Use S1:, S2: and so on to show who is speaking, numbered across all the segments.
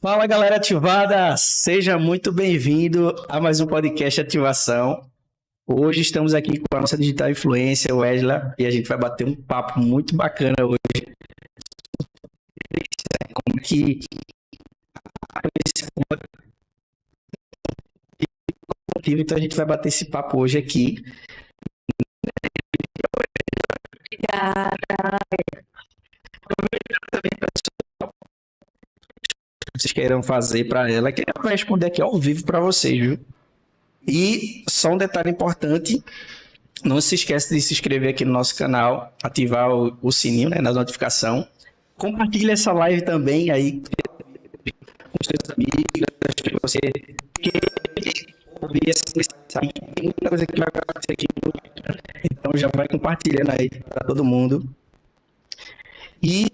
S1: Fala galera ativada, seja muito bem-vindo a mais um podcast Ativação. Hoje estamos aqui com a nossa digital influencer, Wesley, e a gente vai bater um papo muito bacana hoje. Como que então a gente vai bater esse papo hoje aqui.
S2: Obrigada.
S1: Vocês queiram fazer para ela, que ela vai responder aqui ao vivo para vocês, viu? E só um detalhe importante, não se esqueça de se inscrever aqui no nosso canal, ativar o sininho, né, na notificação. Compartilhe essa live também aí com os seus amigos, que você quer ouvir essa mensagem. Tem muita coisa que vai acontecer aqui, então já vai compartilhando aí para todo mundo. E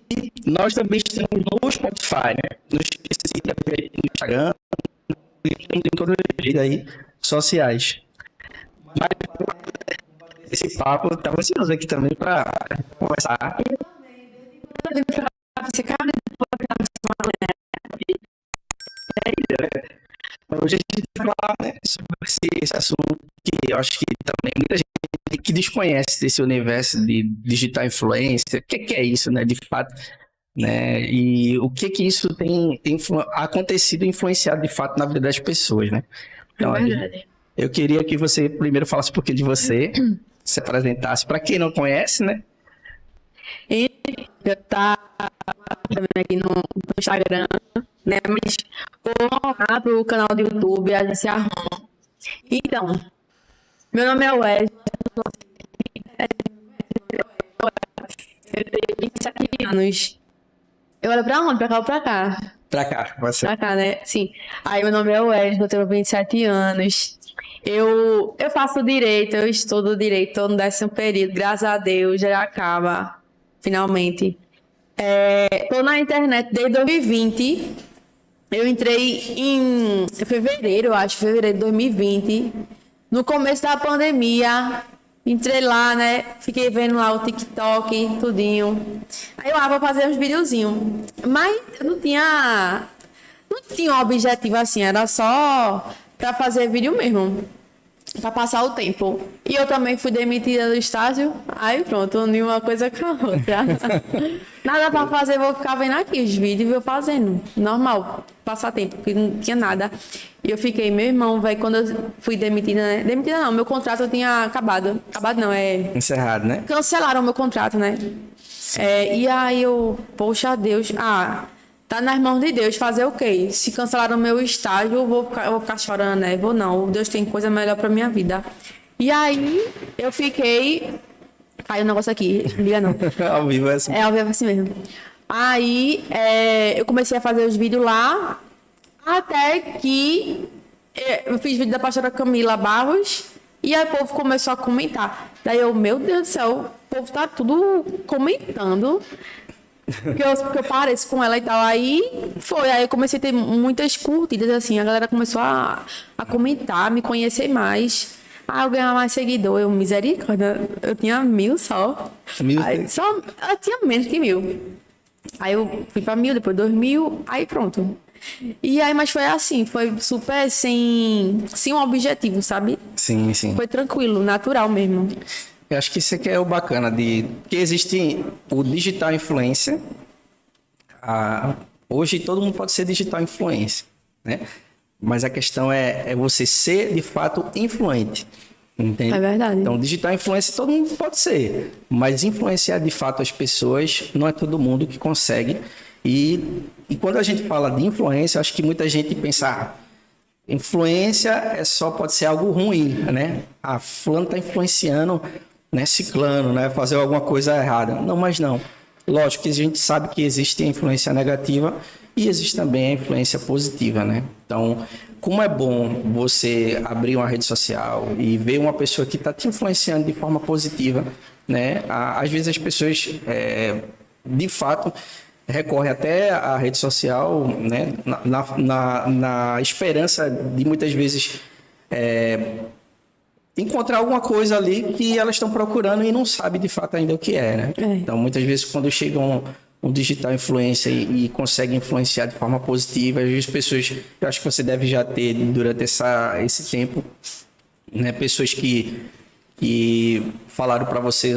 S1: nós também estamos no Spotify, né? Não esqueça de ver no Instagram, em todas as redes aí sociais. Mas esse papo, estava ansioso aqui também para conversar. Hoje a gente vai falar, né, sobre esse assunto que eu acho que também muita gente que desconhece desse universo de digital influencer. O que é isso, né, de fato, né? E o que isso tem acontecido e influenciado de fato na vida das pessoas, né? Então, eu queria que você primeiro falasse um pouquinho de você, se apresentasse para quem não conhece, né?
S2: Eu tá aqui no Instagram, né? Mas vou voltar pro canal do YouTube, a gente se arruma. Então, meu nome é Wesley. Eu tenho 27 anos. Eu olho pra onde? Pra cá ou pra cá?
S1: Pra cá, você.
S2: Pra cá, né? Sim. Aí, meu nome é Wesley, eu tenho 27 anos. Eu faço direito, eu estudo direito, tô no 10º período, graças a Deus, já acaba, finalmente. Tô na internet desde 2020. Eu entrei em fevereiro, eu acho, fevereiro de 2020. No começo da pandemia, entrei lá, né? Fiquei vendo lá o TikTok, tudinho. Aí eu vou fazer uns videozinhos. Mas eu não tinha um objetivo assim, era só pra fazer vídeo mesmo. Pra passar o tempo. E eu também fui demitida do estágio. Aí pronto, uni uma coisa com a outra. Nada pra fazer, vou ficar vendo aqui os vídeos e vou fazendo. Normal, passar tempo, porque não tinha nada. E eu fiquei, meu irmão, velho, quando eu fui demitida, né? Demitida não, meu contrato tinha acabado. Acabado não,
S1: Encerrado, né?
S2: Cancelaram o meu contrato, né? E aí eu, poxa Deus, tá nas mãos de Deus, fazer o quê? Se cancelaram o meu estágio, eu vou ficar chorando, né? Vou não, Deus tem coisa melhor pra minha vida. E aí, eu fiquei... Caiu um negócio aqui, não liga não.
S1: Ao vivo é assim.
S2: Ao vivo é assim mesmo. Aí, eu comecei a fazer os vídeos lá, até que eu fiz vídeo da pastora Camila Barros, e aí o povo começou a comentar. Daí eu, meu Deus do céu, o povo tá tudo comentando... Porque eu pareço com ela e tal. Aí eu comecei a ter muitas curtidas, assim. A galera começou a comentar, me conhecer mais. Eu ganhava mais seguidor. Eu, misericórdia, eu tinha 1000 só.
S1: 1000?
S2: Aí, eu tinha menos que 1000. Aí eu fui pra 1000, depois 2000, aí pronto. E aí, mas foi assim, foi super sem um objetivo, sabe?
S1: Sim, sim.
S2: Foi tranquilo, natural mesmo.
S1: Eu acho que isso aqui é o bacana que existe o digital influencer. Hoje todo mundo pode ser digital influencer, né? Mas a questão é você ser de fato influente, entende?
S2: É verdade.
S1: Então, digital influencer todo mundo pode ser, mas influenciar de fato as pessoas não é todo mundo que consegue. E quando a gente fala de influência, acho que muita gente pensa, influência pode ser algo ruim, né? Fulano está influenciando, né, ciclano, né, fazer alguma coisa errada. Não, mas não. Lógico que a gente sabe que existe a influência negativa e existe também a influência positiva, né? Então, como é bom você abrir uma rede social e ver uma pessoa que está te influenciando de forma positiva, né? Às vezes as pessoas, de fato, recorrem até à rede social, né, na esperança de muitas vezes encontrar alguma coisa ali que elas estão procurando e não sabem de fato ainda o que é, né? Então, muitas vezes, quando chegam um digital influencer e consegue influenciar de forma positiva. Às vezes pessoas, eu acho que você deve já ter durante esse tempo, né, pessoas que falaram para vocês,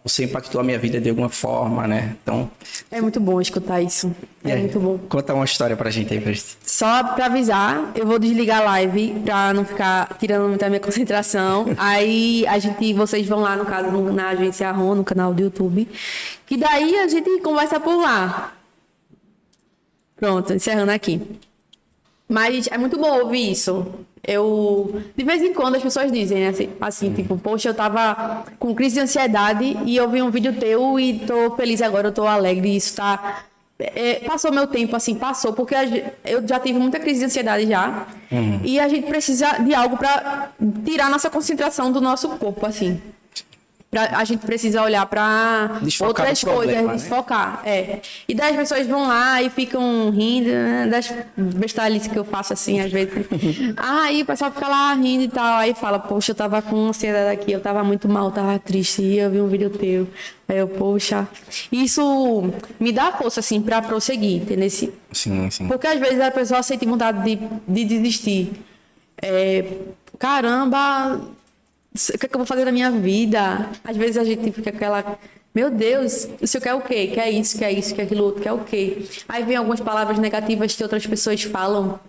S1: você impactou a minha vida de alguma forma, né? Então...
S2: É muito bom escutar isso. É muito bom.
S1: Conta uma história pra gente aí, Cristi.
S2: Só pra avisar, eu vou desligar a live pra não ficar tirando muita minha concentração. Aí vocês vão lá, no caso, na agência Arron, no canal do YouTube. Que daí a gente conversa por lá. Pronto, encerrando aqui. Mas é muito bom ouvir isso. De vez em quando as pessoas dizem, né, assim, tipo, poxa, eu tava com crise de ansiedade e eu vi um vídeo teu e tô feliz agora, eu tô alegre, isso tá... passou meu tempo, assim, porque eu já tive muita crise de ansiedade já, e a gente precisa de algo pra tirar nossa concentração do nosso corpo, assim. A gente precisa olhar para outras coisas, desfocar. E daí as pessoas vão lá e ficam rindo, né, das bestalices que eu faço assim, às vezes. Aí o pessoal fica lá rindo e tal. Aí fala, poxa, eu tava com ansiedade aqui, eu tava muito mal, tava triste, e eu vi um vídeo teu. Aí eu, poxa. Isso me dá força, assim, para prosseguir, entendeu?
S1: Sim.
S2: Porque às vezes a pessoa sente vontade de desistir. Caramba. O que é que eu vou fazer na minha vida? Às vezes a gente fica aquela... Meu Deus, o senhor quer o quê? Quer isso, quer aquilo outro, quer o quê? Aí vem algumas palavras negativas que outras pessoas falam.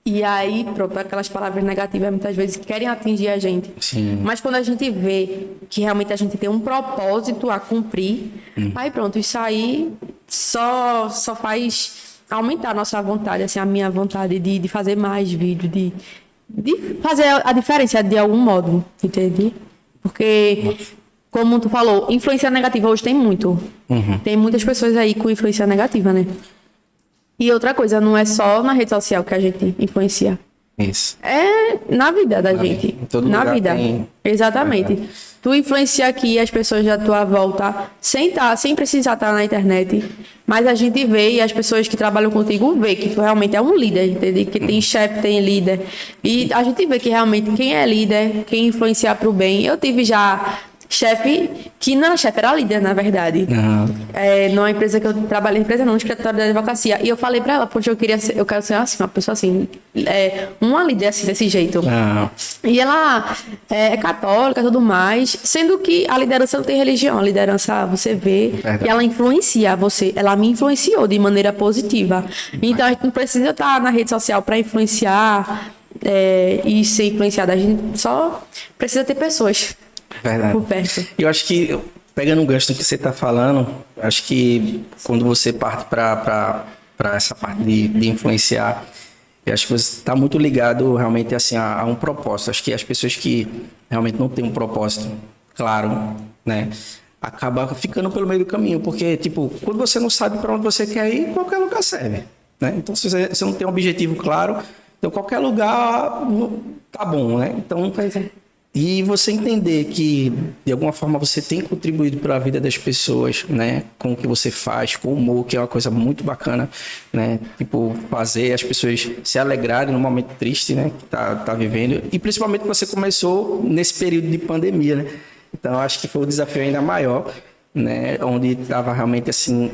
S2: E aí, pronto, aquelas palavras negativas muitas vezes querem atingir a gente.
S1: Sim.
S2: Mas quando a gente vê que realmente a gente tem um propósito a cumprir, aí pronto, isso aí só faz aumentar a nossa vontade, assim, a minha vontade de fazer mais vídeos, de fazer a diferença de algum modo, entende? Porque, como tu falou, influência negativa hoje tem muito. Tem muitas pessoas aí com influência negativa, né? E outra coisa, não é só na rede social que a gente influencia.
S1: Isso.
S2: É na vida da gente. Na vida. Exatamente. Tu influencia aqui as pessoas da tua volta sem precisar estar na internet. Mas a gente vê e as pessoas que trabalham contigo vê que tu realmente é um líder, entendeu? Que tem chefe, tem líder. E a gente vê que realmente quem é líder, quem influenciar pro bem. Eu tive já chefe, que não era chefe, era líder, na verdade. Numa empresa que eu trabalhei, empresa não, no escritório da advocacia. E eu falei pra ela, poxa, eu quero ser assim, uma pessoa assim, uma líder assim, desse jeito. E ela é católica e tudo mais, sendo que a liderança não tem religião, a liderança você vê, e ela influencia você, ela me influenciou de maneira positiva. Então a gente não precisa estar na rede social pra influenciar e ser influenciada, a gente só precisa ter pessoas.
S1: Verdade.
S2: Por perto.
S1: Eu acho que, pegando o gancho do que você está falando, acho que quando você parte para essa parte de influenciar, eu acho que você está muito ligado realmente assim, a um propósito. Acho que as pessoas que realmente não têm um propósito claro, né, acaba ficando pelo meio do caminho, porque, tipo, quando você não sabe para onde você quer ir, qualquer lugar serve, né? Então, se você não tem um objetivo claro, então qualquer lugar tá bom, né? Então, e você entender que, de alguma forma, você tem contribuído para a vida das pessoas, né? Com o que você faz, com o humor, que é uma coisa muito bacana, né? Tipo, fazer as pessoas se alegrarem no momento triste, né? Que tá vivendo. E, principalmente, que você começou nesse período de pandemia, né? Então, acho que foi um desafio ainda maior, né? Onde estava realmente, assim,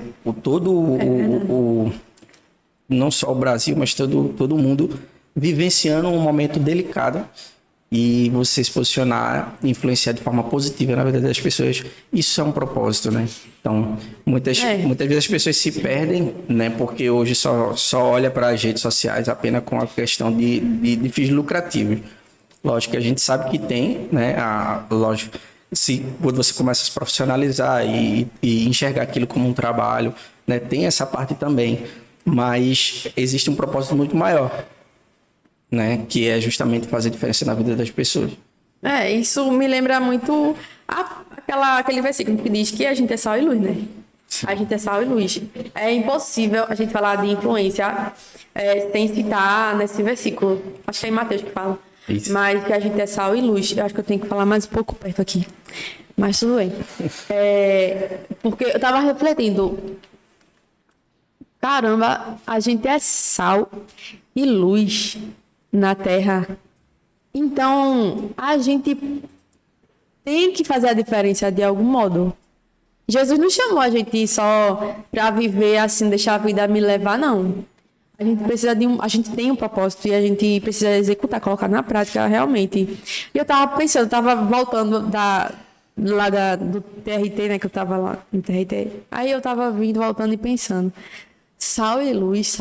S1: não só o Brasil, mas todo mundo vivenciando um momento delicado. E você se posicionar, influenciar de forma positiva na vida das pessoas, isso é um propósito, né? Então, muitas vezes as pessoas se perdem, né? Porque hoje só olha para as redes sociais apenas com a questão de fins lucrativos. Lógico que a gente sabe que tem, né? Lógico, quando você começa a se profissionalizar e enxergar aquilo como um trabalho, né? Tem essa parte também, mas existe um propósito muito maior, né? Que é justamente fazer diferença na vida das pessoas.
S2: Isso me lembra muito aquele versículo que diz que a gente é sal e luz, né? A gente é sal e luz. É impossível a gente falar de influência sem citar nesse versículo. Acho que é em Mateus que fala.
S1: Isso.
S2: Mas que a gente é sal e luz. Eu acho que eu tenho que falar mais um pouco perto aqui. Mas tudo bem. Porque eu tava refletindo. Caramba, a gente é sal e luz na Terra. Então, a gente tem que fazer a diferença de algum modo. Jesus não chamou a gente só para viver assim, deixar a vida me levar, não. A gente precisa a gente tem um propósito e a gente precisa executar, colocar na prática realmente. E eu tava pensando, eu tava voltando do TRT, né, que eu tava lá no TRT. Aí eu tava voltando e pensando, sal e luz,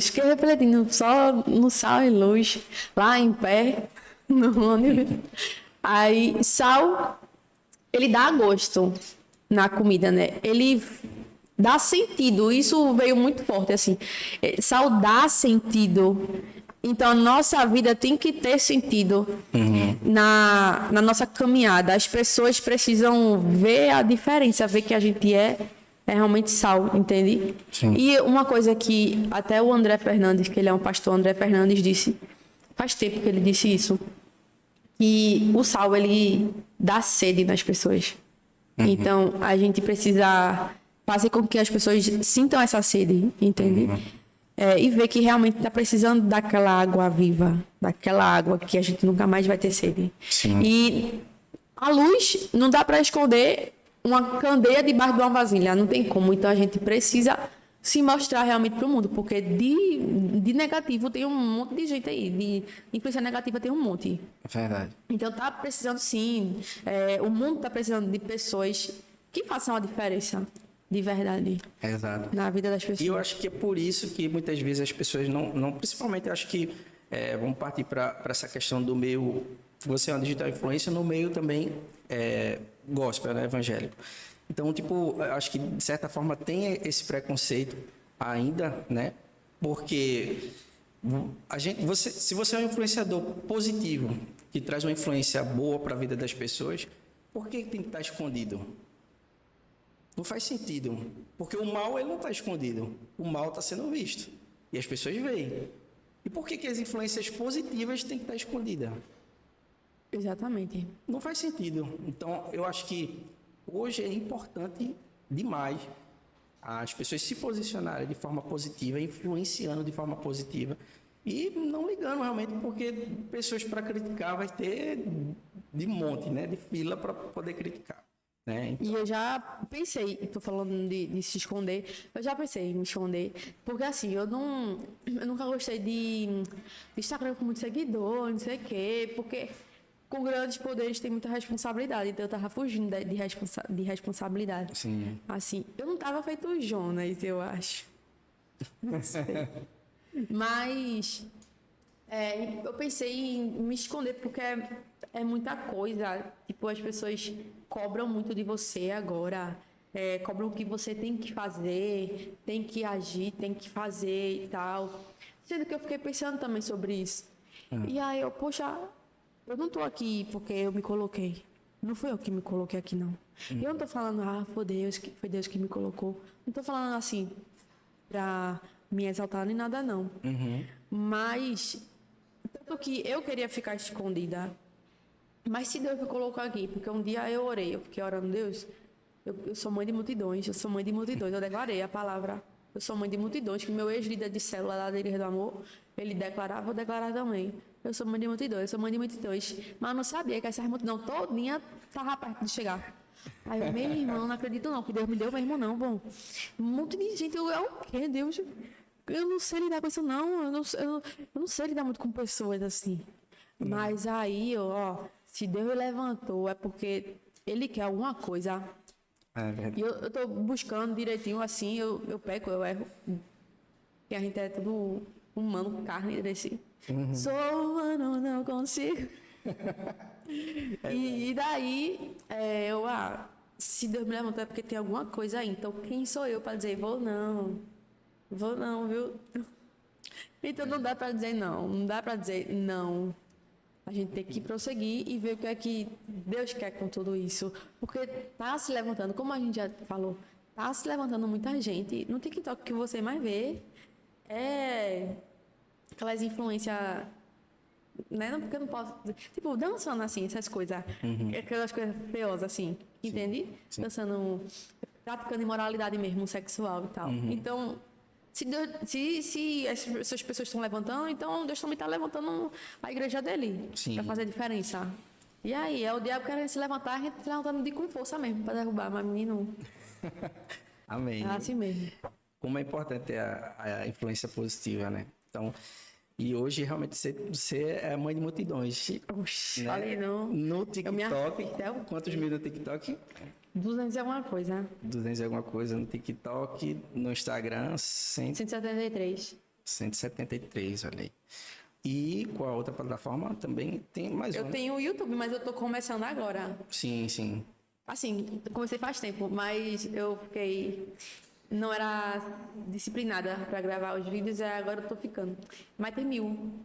S2: fiquei refletindo só no sal e luz, lá em pé, no ônibus. Aí, sal, ele dá gosto na comida, né? Ele dá sentido, isso veio muito forte, assim. Sal dá sentido. Então, a nossa vida tem que ter sentido na nossa caminhada. As pessoas precisam ver a diferença, ver que a gente é realmente sal, entende?
S1: Sim.
S2: E uma coisa que até o André Fernandes, que ele é um pastor, André Fernandes disse, faz tempo que ele disse isso, que o sal, ele dá sede nas pessoas. Então, a gente precisa fazer com que as pessoas sintam essa sede, entende? E ver que realmente está precisando daquela água viva, daquela água que a gente nunca mais vai ter sede.
S1: Sim.
S2: E a luz não dá para esconder uma candeia debaixo de uma vasilha, não tem como. Então, a gente precisa se mostrar realmente para o mundo, porque de negativo tem um monte de gente aí, de influência negativa tem um monte.
S1: Verdade.
S2: Então tá precisando sim, o mundo tá precisando de pessoas que façam a diferença de verdade
S1: Exato.
S2: na vida das
S1: E
S2: pessoas.
S1: eu acho que é por isso que muitas vezes as pessoas não principalmente eu acho que vamos partir para essa questão do meio, você é uma digital influencer no meio também gospel, né, evangélico. Então, tipo, eu acho que de certa forma tem esse preconceito ainda, né? Porque se você é um influenciador positivo, que traz uma influência boa para a vida das pessoas, por que tem que estar escondido? Não faz sentido, porque o mal ele não está escondido, o mal está sendo visto e as pessoas veem. E por que as influências positivas têm que estar escondidas?
S2: Exatamente.
S1: Não faz sentido. Então, eu acho que hoje é importante demais as pessoas se posicionarem de forma positiva, influenciando de forma positiva e não ligando realmente, porque pessoas para criticar vai ter de monte, né, de fila para poder criticar. Né?
S2: E eu já pensei, tô falando de se esconder, eu já pensei em me esconder, porque assim, eu nunca gostei de Instagram com muito seguidor, não sei o quê, porque com grandes poderes tem muita responsabilidade, então eu tava fugindo de responsabilidade.
S1: Sim.
S2: Assim, eu não tava feito o Jonas, eu acho. Não sei. Mas eu pensei em me esconder porque é muita coisa. Tipo, as pessoas cobram muito de você agora. Cobram o que você tem que fazer, tem que agir, tem que fazer e tal. Sendo que eu fiquei pensando também sobre isso. E aí poxa, eu não tô aqui porque eu me coloquei. Não fui eu que me coloquei aqui, não. E eu não tô falando, foi Deus que me colocou. Não tô falando assim pra me exaltar nem nada, não. Mas, tanto que eu queria ficar escondida. Mas se Deus me colocou aqui, porque um dia eu orei, eu fiquei orando, Deus, eu sou mãe de multidões, eu declarei a palavra, eu sou mãe de multidões, que meu ex-líder de célula lá da Igreja do Amor, ele declarava, vou declarar também. Eu sou mãe de multidões, mas eu não sabia que essa multidão todinha estava perto de chegar. Aí eu, meu irmão, não acredito não, que Deus me deu mesmo não, bom. Um monte de gente, é o quê, Deus? Eu não sei lidar com isso não, eu não sei lidar muito com pessoas assim. Mas aí, se Deus levantou, é porque Ele quer alguma coisa. E eu tô buscando direitinho assim, eu peco, eu erro. Porque a gente é tudo humano, carne desse. Sou humano, não consigo. E daí, se Deus me levantou é porque tem alguma coisa aí. Então, quem sou eu para dizer, vou não, viu? Então, não dá para dizer não. A gente tem que prosseguir e ver o que é que Deus quer com tudo isso. Porque tá se levantando, como a gente já falou, tá se levantando muita gente. No TikTok que você mais vê aquelas influências, né? Não, porque eu não posso dizer. Tipo, dançando assim, essas coisas. Aquelas coisas feiosas, assim. Entende?
S1: Sim.
S2: Dançando, praticando imoralidade mesmo, sexual e tal. Então, se essas pessoas estão levantando, então Deus também está levantando a igreja dele para fazer a diferença. E aí, é o diabo querendo se levantar, a gente se levantando com força mesmo, pra derrubar, mas menino,
S1: Amém.
S2: é assim mesmo.
S1: Como é importante a influência positiva, né? Então, e hoje realmente você é mãe de multidões.
S2: Oxi,
S1: Né?
S2: falei não.
S1: No
S2: Eu me
S1: TikTok,
S2: arrependo.
S1: quantos mil no TikTok?
S2: 200 é alguma coisa, né?
S1: 200 e alguma coisa no TikTok, no Instagram,
S2: 173.
S1: 173, olha aí. E qual a outra plataforma? Também tem mais
S2: Eu
S1: uma.
S2: tenho o YouTube, mas eu tô começando agora.
S1: Sim, sim.
S2: Assim, comecei faz tempo, mas eu fiquei... Não era disciplinada pra gravar os vídeos, e agora eu tô ficando. Mas tem 1000.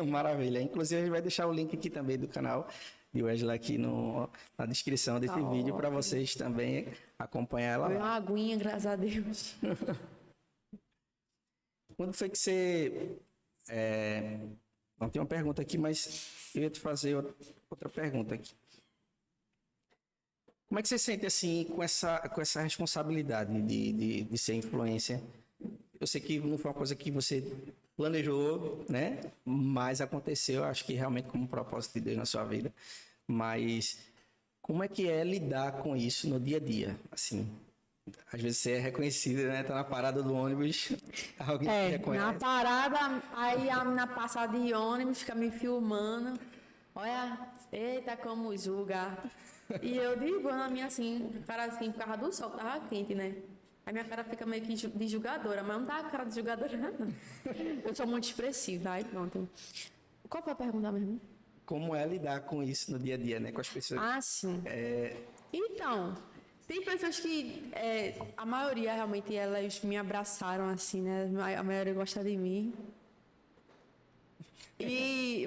S1: Maravilha. Inclusive, a gente vai deixar o link aqui também do canal de Wesley aqui na descrição desse
S2: Tá
S1: vídeo para
S2: ótimo.
S1: vocês também acompanhar ela
S2: Foi
S1: lá.
S2: uma aguinha, graças a Deus.
S1: Quando foi que você... Não tem uma pergunta aqui, mas eu ia te fazer outra pergunta aqui. Como é que você sente assim com essa responsabilidade de ser influência? Eu sei que não foi uma coisa que você planejou, né? Mas aconteceu, acho que realmente como um propósito de Deus na sua vida. Mas como é que é lidar com isso no dia a dia? Assim, às vezes você é reconhecido, né? Tá na parada do ônibus, alguém te reconhece.
S2: Na parada, aí a menina passa de ônibus, fica me filmando. Olha, eita, como julga. E eu de boa na minha assim, cara assim, por causa do sol, tava quente, né? A minha cara fica meio que de julgadora, mas não tá a cara de julgadora, não. Eu sou muito expressiva, aí pronto. Qual foi a pergunta mesmo?
S1: Como é lidar com isso no dia a dia, né? Com as pessoas.
S2: Ah, sim. Então, tem pessoas que, a maioria realmente, elas me abraçaram assim, né? A maioria gosta de mim.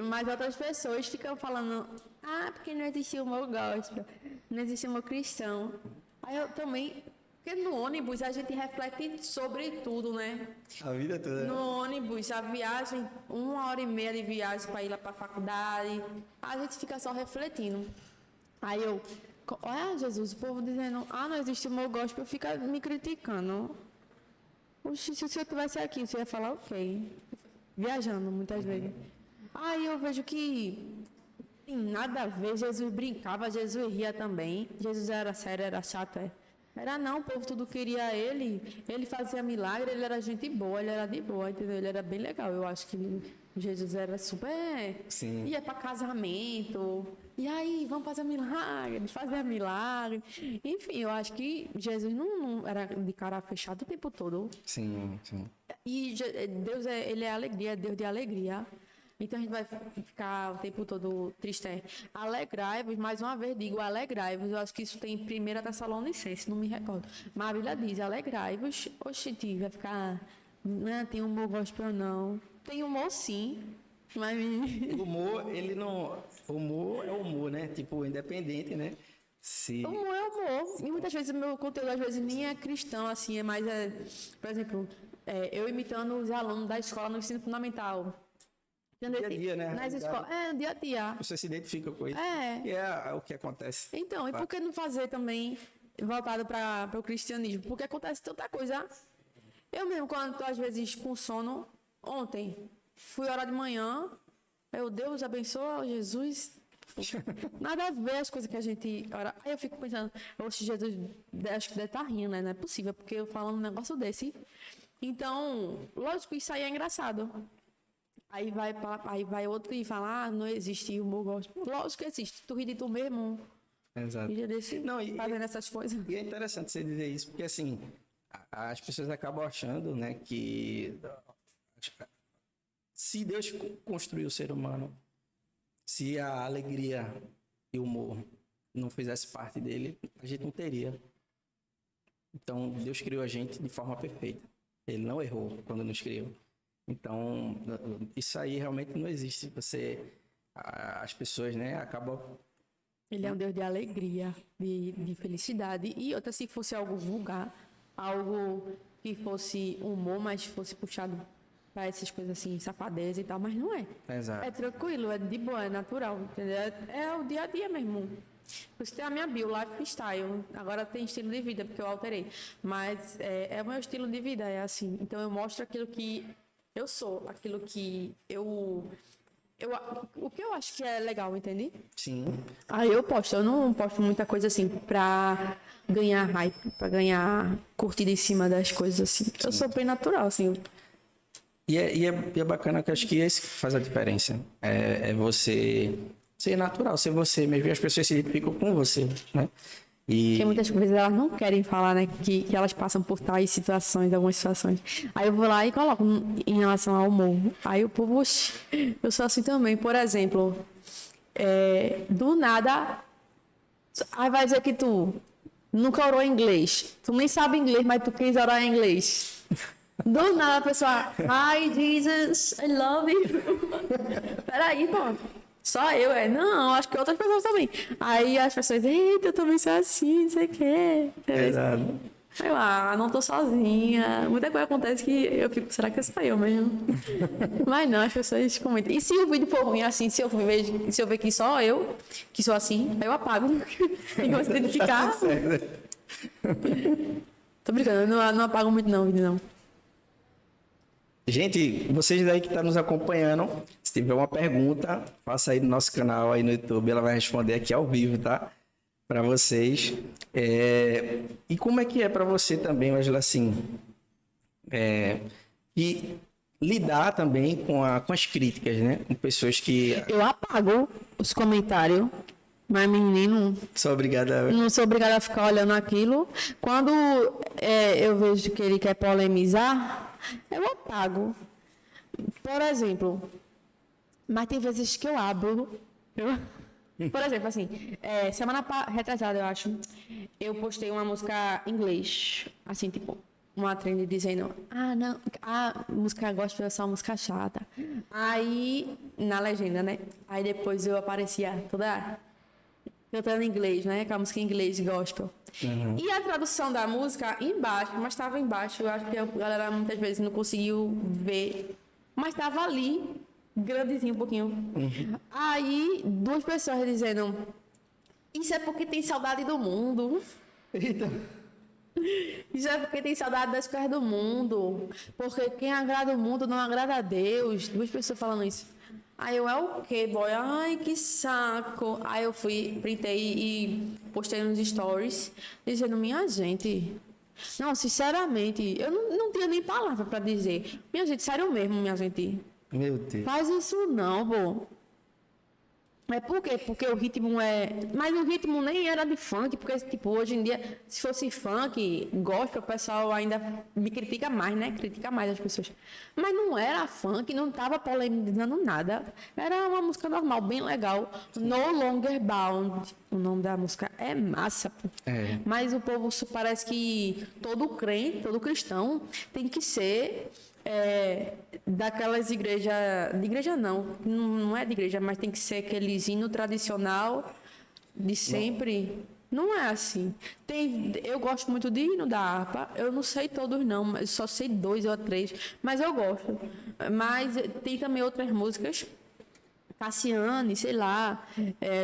S2: Mas outras pessoas ficam falando, porque não existe humor gospel, não existe humor cristão. Aí eu também, porque no ônibus a gente reflete sobre tudo, né?
S1: A vida toda.
S2: No ônibus, a viagem, 1h30 de viagem para ir lá para a faculdade, a gente fica só refletindo. Aí eu, olha Jesus, o povo dizendo, não existe humor gospel, fica me criticando. Oxi, se o senhor estivesse aqui, você ia falar ok. Viajando muitas vezes. Aí eu vejo que tem nada a ver, Jesus brincava, Jesus ria também. Jesus era sério, era chato, Era não, o povo tudo queria ele fazia milagre, ele era gente boa, ele era de boa, entendeu? Ele era bem legal. Eu acho que Jesus era super...
S1: Sim.
S2: Ia para casamento, e aí, vamos fazer milagre, fazia milagre. Enfim, eu acho que Jesus não era de cara fechada o tempo todo.
S1: Sim, sim.
S2: E Deus, ele é alegria, é Deus de alegria. Então a gente vai ficar o tempo todo triste. Alegrai-vos, mais uma vez digo, alegrai-vos. Eu acho que isso tem em 1 Tessalonicenses, não me recordo. Mas a Bíblia diz, alegrai-vos. Oxente, vai ficar... Não tem humor gospel, não. Tem humor, sim. Mas...
S1: O humor, ele não... Humor é humor, né? Tipo, independente, né? Se...
S2: Humor é humor. E muitas vezes o meu conteúdo, às vezes, nem é cristão, assim. É mais... por exemplo, eu imitando os alunos da escola no ensino fundamental. Entendeu?
S1: Dia a dia, né?
S2: Nas escolas. Dia a dia.
S1: Você se identifica com isso.
S2: É.
S1: E é o que acontece.
S2: Então, e por que não fazer também voltado para o cristianismo? Porque acontece tanta coisa. Eu mesmo, quando estou às vezes com sono, ontem, fui orar de manhã, Deus abençoe, Jesus. Nada a ver as coisas que a gente ora. Aí eu fico pensando, oxe, Jesus, acho que deve estar rindo, né? Não é possível, porque eu falando um negócio desse. Então, lógico, isso aí é engraçado. Aí vai outro e fala, não existe humor gospel. Lógico que existe. Tu ri de tu mesmo.
S1: Exato.
S2: Ri desse,
S1: Não,
S2: fazendo essas coisas.
S1: E é interessante você dizer isso, porque assim, as pessoas acabam achando, né, que se Deus construiu o ser humano, se a alegria e o humor não fizesse parte dele, a gente não teria. Então, Deus criou a gente de forma perfeita. Ele não errou quando nos criou. Então, isso aí realmente não existe. As pessoas, né, acabam...
S2: Ele é um Deus de alegria, de felicidade. E outra, se fosse algo vulgar, algo que fosse humor, mas fosse puxado para essas coisas assim, safadeza e tal, mas não é.
S1: Exato.
S2: É tranquilo, é de boa, é natural, entendeu? É o dia a dia mesmo. Você tem a minha bio, lifestyle. Agora tem estilo de vida, porque eu alterei. Mas é o meu estilo de vida, é assim. Então eu mostro aquilo que eu sou, aquilo que eu O que eu acho que é legal, entende?
S1: Sim.
S2: Aí eu não posto muita coisa assim pra ganhar hype, pra ganhar curtida em cima das coisas assim. Eu sou bem natural, assim.
S1: E é bacana que acho que esse que faz a diferença. É você ser natural, ser você mesmo. E as pessoas se identificam com você, né?
S2: Porque muitas vezes elas não querem falar, né? Que elas passam por tais situações, algumas situações. Aí eu vou lá e coloco em relação ao humor. Aí o povo, oxe, eu sou assim também. Por exemplo, do nada, aí vai dizer que tu nunca orou em inglês. Tu nem sabe inglês, mas tu quis orar em inglês. Do nada a pessoa, hi Jesus, I love you. Peraí, pô. Só eu, não, acho que outras pessoas também. Aí as pessoas, eita, eu também sou assim, não sei o quê.
S1: Exato.
S2: Sei lá, não tô sozinha. Muita coisa acontece que eu fico, será que sou eu mesmo? Mas não, as pessoas comentam. E se o vídeo for ruim assim, se eu ver que só eu, que sou assim, aí eu apago. Tem que se identificar. Tô brincando, eu não apago muito não o vídeo não.
S1: Gente, vocês daí que estão nos acompanhando, se tiver uma pergunta, faça aí no nosso canal aí no YouTube, ela vai responder aqui ao vivo, tá? Para vocês. E como é que é para você também, Angela, assim, e lidar também com as críticas, né? Com pessoas que...
S2: Eu apago os comentários, mas menino,
S1: Sou obrigada...
S2: não sou obrigada a ficar olhando aquilo. Quando eu vejo que ele quer polemizar, eu apago. Por exemplo, mas tem vezes que eu abro. Por exemplo, assim, semana retrasada, eu acho, eu postei uma música em inglês, assim, tipo, uma trend dizendo, não, a música gospel é só música chata. Aí, na legenda, né? Aí depois eu aparecia toda cantando em inglês, né? Com a música em inglês gospel. Uhum. E a tradução da música embaixo, mas estava embaixo, eu acho que a galera muitas vezes não conseguiu ver, mas estava ali, grandezinho um pouquinho. Uhum. Aí, 2 pessoas dizendo, isso é porque tem saudade do mundo.
S1: Eita.
S2: Isso é porque tem saudade das coisas do mundo. Porque quem agrada o mundo não agrada a Deus. 2 pessoas falando isso. Aí eu, é o quê, boy? Ai, que saco. Aí eu printei e postei nos stories, dizendo, minha gente... Não, sinceramente, eu não tinha nem palavra pra dizer. Minha gente, sério mesmo, minha gente.
S1: Meu Deus.
S2: Faz isso não, pô. É por quê? Porque o ritmo Mas o ritmo nem era de funk, porque, tipo, hoje em dia, se fosse funk, gospel, o pessoal ainda me critica mais, né? Critica mais as pessoas. Mas não era funk, não tava polemizando nada. Era uma música normal, bem legal. No Longer Bound. O nome da música é massa, pô. Mas o povo parece que todo crente, todo cristão, tem que ser... daquelas igrejas, de igreja não é de igreja, mas tem que ser aqueles hino tradicional de sempre. Não é assim. Eu gosto muito de hino da harpa, eu não sei todos não, mas só sei 2 ou 3, mas eu gosto. Mas tem também outras músicas, Cassiane, sei lá,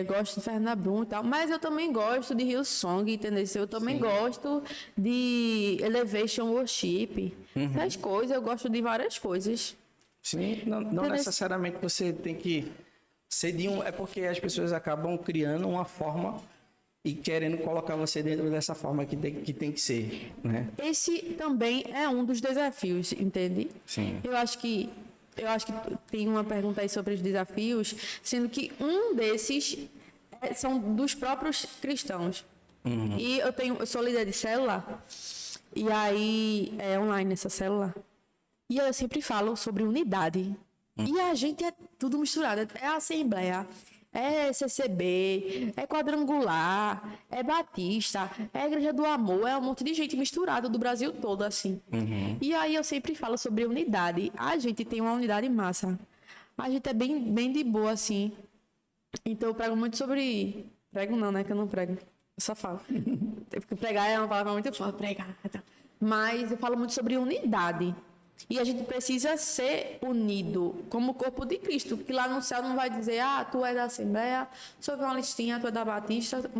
S2: gosto de Fernanda Brum e tal, mas eu também gosto de Hillsong, entendeu? Eu também gosto de Elevation Worship, essas coisas, eu gosto de várias coisas.
S1: Sim, não necessariamente você tem que ser de um... É porque as pessoas acabam criando uma forma e querendo colocar você dentro dessa forma que tem que ser, né?
S2: Esse também é um dos desafios, entende?
S1: Sim.
S2: Eu acho que tem uma pergunta aí sobre os desafios, sendo que um desses são dos próprios cristãos. Uhum. E eu sou líder de célula, e aí é online essa célula, e eu sempre falo sobre unidade. E a gente é tudo misturado, é assembleia, é CCB, é quadrangular, é batista, é igreja do amor, é um monte de gente misturada do Brasil todo, assim. Uhum. E aí eu sempre falo sobre unidade. A gente tem uma unidade massa. A gente é bem de boa, assim. Então eu prego muito sobre... Prego não, né? Que eu não prego. Eu só falo. Porque pregar é uma palavra muito forte. Pregar. Mas eu falo muito sobre unidade. E a gente precisa ser unido como o corpo de Cristo, que lá no céu não vai dizer, tu é da Assembleia, sou uma listinha, tu é da Batista,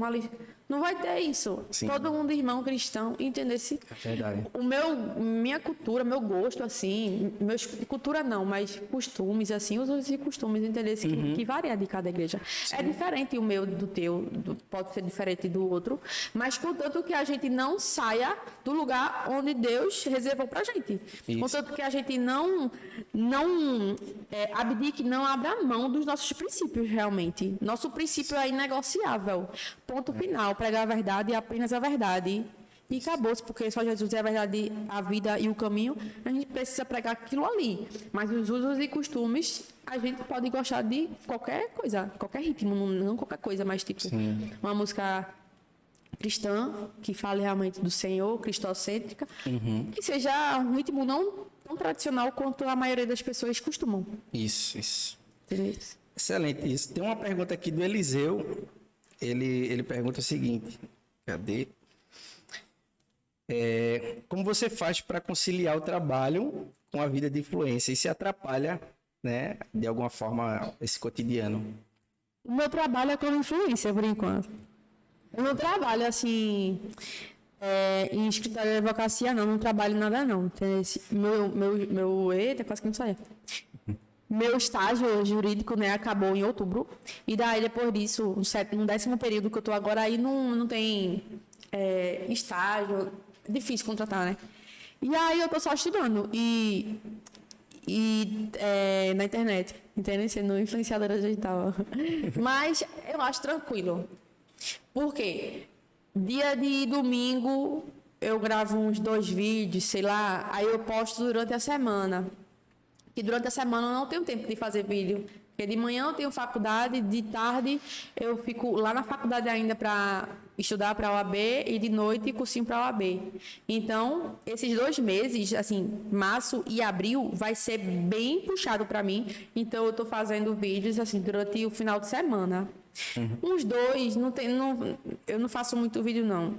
S2: não vai ter isso.
S1: Sim.
S2: Todo mundo irmão cristão, entendesse?
S1: É verdade.
S2: Minha cultura, meu gosto, assim, cultura não, mas costumes, assim, usos e costumes, entendesse? Que varia de cada igreja. Sim. É diferente o meu do teu, pode ser diferente do outro, mas contanto que a gente não saia do lugar onde Deus reservou pra gente. Isso. Contanto que a gente não abdique, não abra mão dos nossos princípios, realmente. Nosso princípio é inegociável. Ponto final. Pregar a verdade e apenas a verdade. E acabou-se, porque só Jesus é a verdade, a vida e o caminho. A gente precisa pregar aquilo ali. Mas os usos e costumes, a gente pode gostar de qualquer coisa, qualquer ritmo, não qualquer coisa, mas tipo, sim, uma música cristã, que fale realmente do Senhor, cristocêntrica, que seja um ritmo não tão tradicional quanto a maioria das pessoas costumam.
S1: Isso.
S2: Entendeu?
S1: Excelente isso. Tem uma pergunta aqui do Eliseu. Ele pergunta o seguinte, cadê? Como você faz para conciliar o trabalho com a vida de influência e se atrapalha, né, de alguma forma, esse cotidiano?
S2: O meu trabalho é como influência, por enquanto. Eu não trabalho, assim, em escritório de advocacia, não trabalho nada, não. Eita, quase que não saia. Meu estágio jurídico, né, acabou em outubro. E daí, depois disso, no 10º período que eu tô agora, aí não tem estágio. É difícil contratar, né? E aí eu tô só estudando. E na internet, entende? Sendo influenciadora digital. Mas eu acho tranquilo. Por quê? Dia de domingo, eu gravo uns 2 vídeos, sei lá. Aí eu posto durante a semana. Que durante a semana eu não tenho tempo de fazer vídeo. Porque de manhã eu tenho faculdade, de tarde eu fico lá na faculdade ainda para estudar para a OAB e de noite cursinho para a OAB. Então, esses 2 meses, assim, março e abril, vai ser bem puxado para mim. Então, eu estou fazendo vídeos assim durante o final de semana. Uns 2, eu não faço muito vídeo não,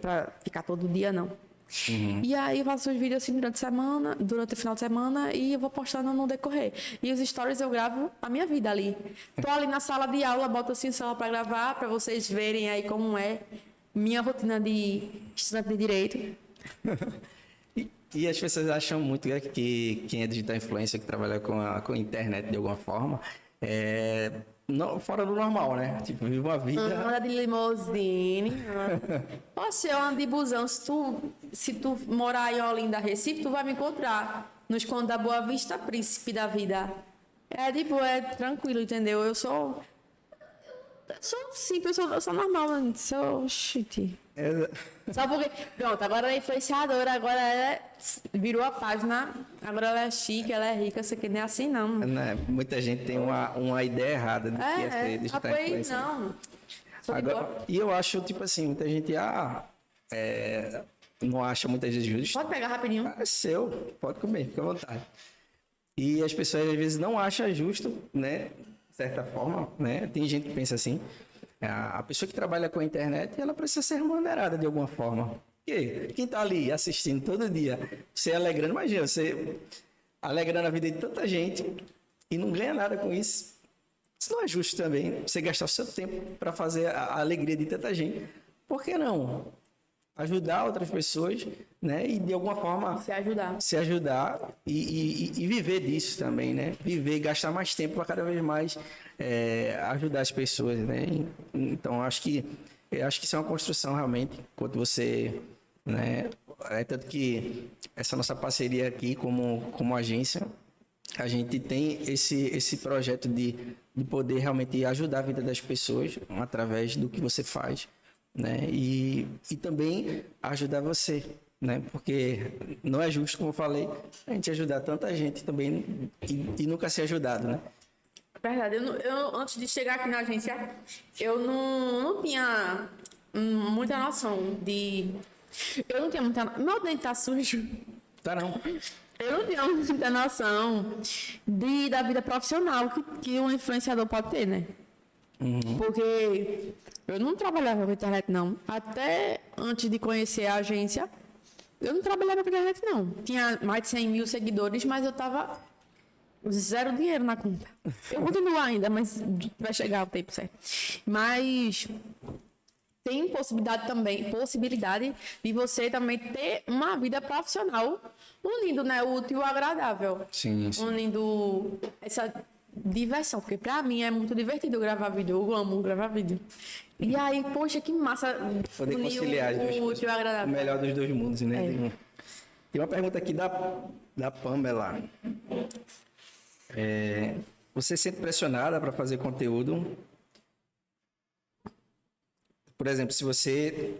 S2: para ficar todo dia não. E aí eu faço os vídeos assim durante o final de semana e eu vou postando no decorrer. E os stories eu gravo a minha vida ali. Tô ali na sala de aula, boto assim o celular para gravar, para vocês verem aí como é minha rotina de estudante de direito.
S1: E as pessoas acham muito que quem é digital influencer, que trabalha com a internet de alguma forma, fora do normal, né? Tipo, vive uma vida...
S2: Anda de limousine. Poxa, eu ando de busão. Se tu morar em Olinda, Recife, tu vai me encontrar nos Contos da Boa Vista, príncipe da vida. É de boa, é tranquilo, entendeu? Eu sou simples, eu sou normal, mano. Sou shit. Só porque... Pronto, agora ela é influenciadora, agora ela virou a página, agora ela é chique, ela é rica, isso aqui não é assim, não.
S1: Muita gente tem uma ideia errada do que é ser digital influencer.
S2: Não.
S1: Agora, e eu acho, tipo assim, muita gente não acha muitas vezes justo.
S2: Pode pegar rapidinho.
S1: É seu, pode comer, fica à vontade. E as pessoas às vezes não acham justo, né? De certa forma, né? Tem gente que pensa assim. A pessoa que trabalha com a internet, ela precisa ser remunerada de alguma forma. Porque quem tá ali assistindo todo dia, você alegrando, imagina, você alegrando a vida de tanta gente e não ganha nada com isso. Isso não é justo também, você gastar o seu tempo para fazer a alegria de tanta gente. Por que não? Ajudar outras pessoas, né? E de alguma forma se ajudar e viver disso também, né? Viver e gastar mais tempo para cada vez mais ajudar as pessoas, né? Então eu acho que isso é uma construção realmente quando você, né? Tanto que essa nossa parceria aqui como agência, a gente tem esse projeto de poder realmente ajudar a vida das pessoas através do que você faz, né? E também ajudar você, né? Porque não é justo, como eu falei, a gente ajudar tanta gente também e nunca ser ajudado, né?
S2: Verdade, eu antes de chegar aqui na agência, eu não tinha muita noção de... Eu não tinha muita... Meu dente tá sujo.
S1: Tá não.
S2: Eu não tinha muita noção da vida profissional que um influenciador pode ter, né? Porque eu não trabalhava com internet, não. Até antes de conhecer a agência, Eu não trabalhava com internet, não. Tinha mais de 100 mil seguidores, mas eu tava zero dinheiro na conta. Eu continuo ainda, mas vai chegar o tempo certo. Mas tem possibilidade de você também ter uma vida profissional unindo, né, o útil e o agradável.
S1: Sim.
S2: Unindo essa diversão, porque pra mim é muito divertido gravar vídeo, eu amo gravar vídeo. E aí, poxa, que massa
S1: Poder
S2: unir
S1: conciliar
S2: o útil e o
S1: o
S2: agradável.
S1: melhor dos dois mundos, né? Tem uma pergunta aqui da Pamela. Você se sente pressionada para fazer conteúdo? Por exemplo, se você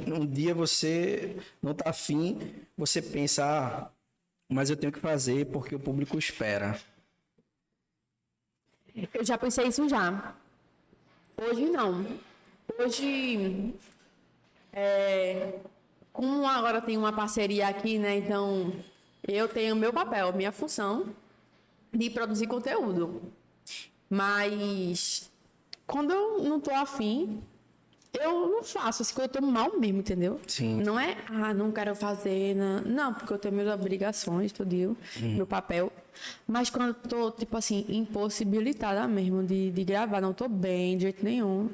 S1: um dia você não está afim, você pensa, mas eu tenho que fazer porque o público espera.
S2: Eu já pensei isso já. Hoje não. Hoje, como agora tem uma parceria aqui, né? Então, eu tenho meu papel, minha função de produzir conteúdo. Mas, quando eu não tô afim, eu não faço. Assim, quando eu tô mal mesmo, entendeu?
S1: Sim.
S2: Não é, não quero fazer. Não, porque eu tenho minhas obrigações, tudo, meu papel. Mas quando eu tô, tipo assim, impossibilitada mesmo de gravar, não tô bem de jeito nenhum,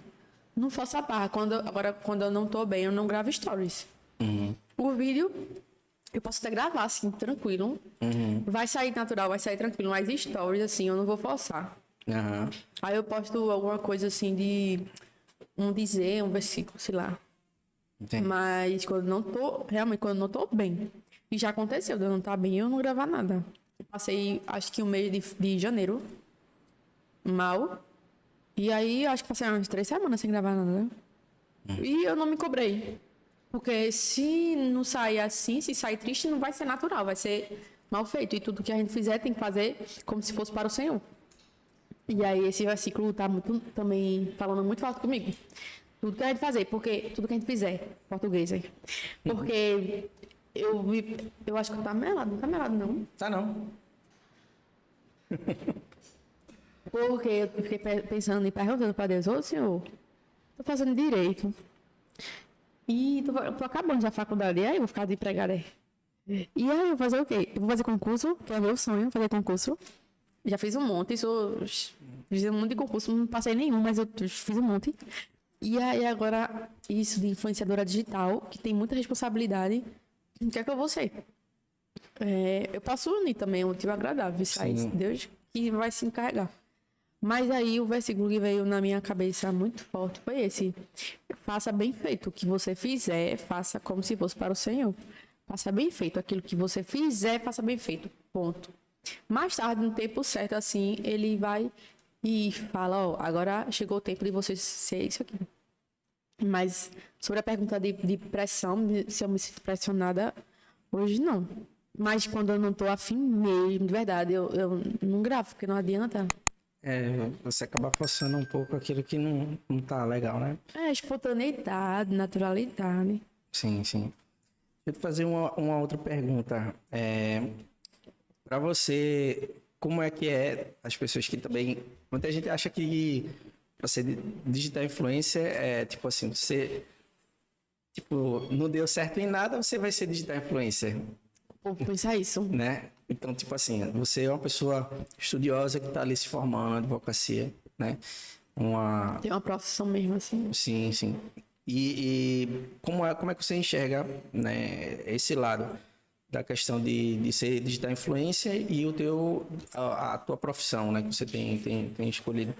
S2: não faço a barra. Agora, quando eu não tô bem, eu não gravo stories. O vídeo, eu posso até gravar, assim, tranquilo. Vai sair natural, vai sair tranquilo. Mas stories, assim, eu não vou forçar. Aí eu posto alguma coisa, assim, de um versículo, sei lá.
S1: Entendi.
S2: Mas quando eu não tô bem. E já aconteceu, de eu não estar bem, eu não gravar nada. Eu passei, acho que um mês de janeiro, mal. E aí, acho que passei umas 3 semanas sem gravar nada. E eu não me cobrei. Porque se não sair assim, se sair triste, não vai ser natural, vai ser mal feito. E tudo que a gente fizer tem que fazer como se fosse para o Senhor. E aí esse versículo tá muito, também falando muito forte comigo. Tudo que a gente fazer, porque tudo que a gente fizer, português aí. Porque eu acho que tá melado, não tá melado não.
S1: Tá não.
S2: Porque eu fiquei pensando e perguntando para Deus, ô Senhor, tô fazendo direito. E tô acabando já a faculdade, e aí eu vou ficar desempregada. E aí eu vou fazer o quê? Eu vou fazer concurso, que é meu sonho, fazer concurso. Já fiz um monte, fiz um monte de concurso, não passei nenhum, mas eu fiz um monte. E aí agora, isso de influenciadora digital, que tem muita responsabilidade, o que é que eu vou ser? Eu posso unir também o útil e agradável, isso aí, Deus que vai se encarregar. Mas aí o versículo que veio na minha cabeça muito forte foi esse: faça bem feito o que você fizer, faça como se fosse para o Senhor. Faça bem feito aquilo que você fizer, faça bem feito, ponto. Mais tarde, no tempo certo, assim, ele vai e fala, agora chegou o tempo de você ser isso aqui. Mas sobre a pergunta de pressão, se eu me sinto pressionada, hoje não. Mas quando eu não tô afim mesmo, de verdade, eu não gravo, porque não adianta.
S1: Você acaba forçando um pouco aquilo que não tá legal, né?
S2: Espontaneidade, naturalidade.
S1: Sim. Deixa eu te fazer uma outra pergunta. Para você, como é que as pessoas que também... Muita gente acha que para ser digital influencer tipo assim, você não deu certo em nada, você vai ser digital influencer.
S2: O povo pensa isso.
S1: Né? Então, tipo assim, você é uma pessoa estudiosa que está ali se formando na advocacia, né?
S2: Tem uma profissão mesmo, assim.
S1: Sim. E como é que você enxerga, né, esse lado da questão de ser digital influencer e a tua profissão, né, que você tem escolhido?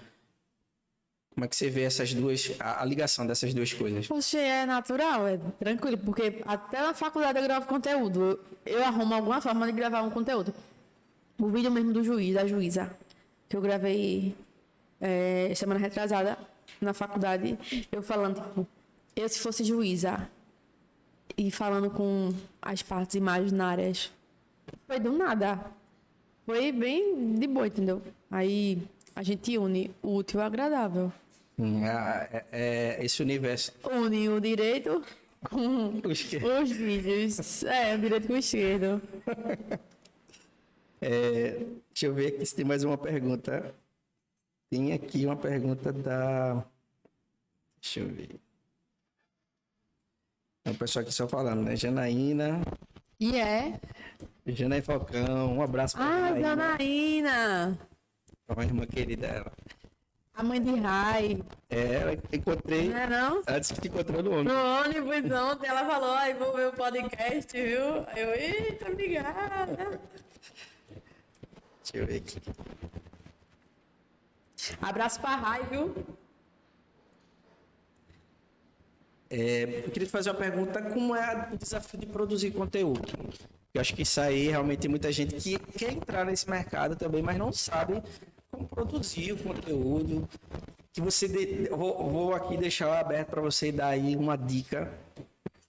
S1: Como é que você vê essas duas, a ligação dessas duas coisas?
S2: Poxa, é natural, é tranquilo, porque até na faculdade eu gravo conteúdo. Eu arrumo alguma forma de gravar um conteúdo. O vídeo mesmo do da juíza, que eu gravei semana retrasada na faculdade, eu falando, tipo, eu se fosse juíza e falando com as partes imaginárias. Foi do nada. Foi bem de boa, entendeu? Aí a gente une o útil e o agradável.
S1: Esse universo.
S2: Une o direito com os vídeos. O direito com o esquerdo.
S1: Deixa eu ver aqui se tem mais uma pergunta. Tem aqui uma pergunta da... Deixa eu ver. É o pessoal aqui só falando, né? Janaína,
S2: E é.
S1: Janaína Falcão, um abraço pra
S2: Ah,
S1: Janaína,
S2: Janaína.
S1: pra uma irmã querida dela.
S2: A mãe de Rai.
S1: É, eu encontrei,
S2: Não é não?
S1: ela disse que te encontrou no ônibus.
S2: No ônibus ontem, ela falou, ai, vou ver o podcast, viu? Aí eu, eita, obrigada.
S1: Deixa eu ver aqui.
S2: Abraço pra Rai, viu?
S1: Eu queria te fazer uma pergunta, como é o desafio de produzir conteúdo? Eu acho que isso aí realmente tem muita gente que quer entrar nesse mercado também, mas não sabe como produzir o conteúdo. Que eu vou aqui deixar aberto para você dar aí uma dica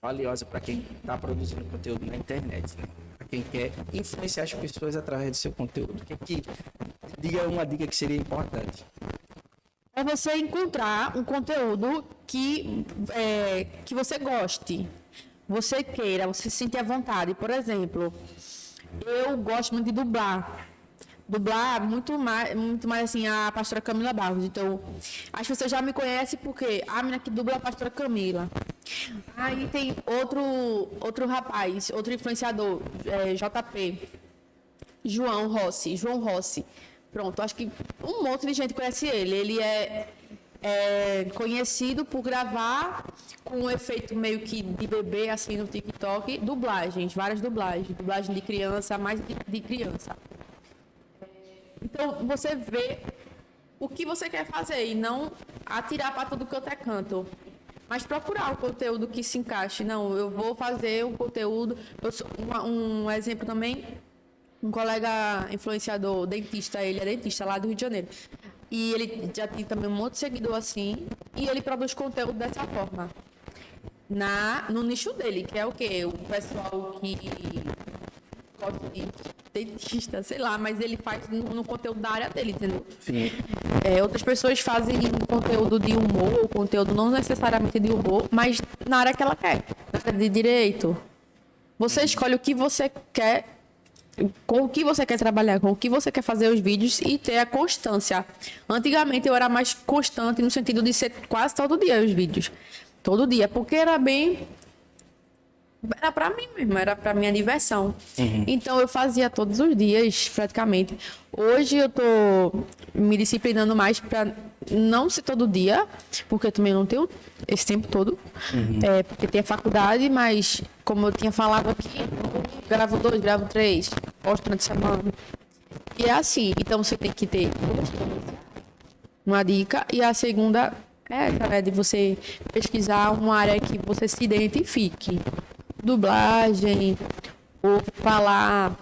S1: valiosa para quem está produzindo conteúdo na internet, né? Para quem quer influenciar as pessoas através do seu conteúdo. Diga uma dica que seria importante.
S2: É você encontrar um conteúdo que você goste, você queira, você se sentir à vontade. Por exemplo, eu gosto muito de dublar. Dublar muito mais assim a pastora Camila Barros. Então, acho que você já me conhece porque a menina que dubla é a pastora Camila. Aí tem outro rapaz, outro influenciador, JP, João Rossi. Pronto, acho que um monte de gente conhece ele. Ele é conhecido por gravar com um efeito meio que de bebê, assim, no TikTok, dublagens, várias dublagens. Dublagem de criança, mais de criança. Então, você vê o que você quer fazer e não atirar para tudo quanto é canto. Mas procurar o conteúdo que se encaixe. Não, eu vou fazer um conteúdo... Um exemplo também... Um colega influenciador, dentista, ele é dentista lá do Rio de Janeiro. E ele já tem também um monte de seguidor assim, e ele produz conteúdo dessa forma. No nicho dele, que é o quê? O pessoal que gosta de dentista, sei lá, mas ele faz no conteúdo da área dele, entendeu?
S1: Sim.
S2: Outras pessoas fazem conteúdo de humor, conteúdo não necessariamente de humor, mas na área que ela quer, na área de direito. Você escolhe o que você quer, com o que você quer trabalhar, com o que você quer fazer os vídeos e ter a constância. Antigamente eu era mais constante no sentido de ser quase todo dia os vídeos. Todo dia, porque era pra mim mesmo, era pra minha diversão.
S1: Uhum.
S2: Então eu fazia todos os dias, praticamente. Hoje eu tô me disciplinando mais pra não ser todo dia, porque eu também não tenho esse tempo todo.
S1: Uhum.
S2: Porque tem a faculdade, mas como eu tinha falado aqui, gravo 2, gravo 3, posto durante a semana. E é assim, então você tem que ter uma dica. E a segunda é de você pesquisar uma área que você se identifique. Dublagem, ou falar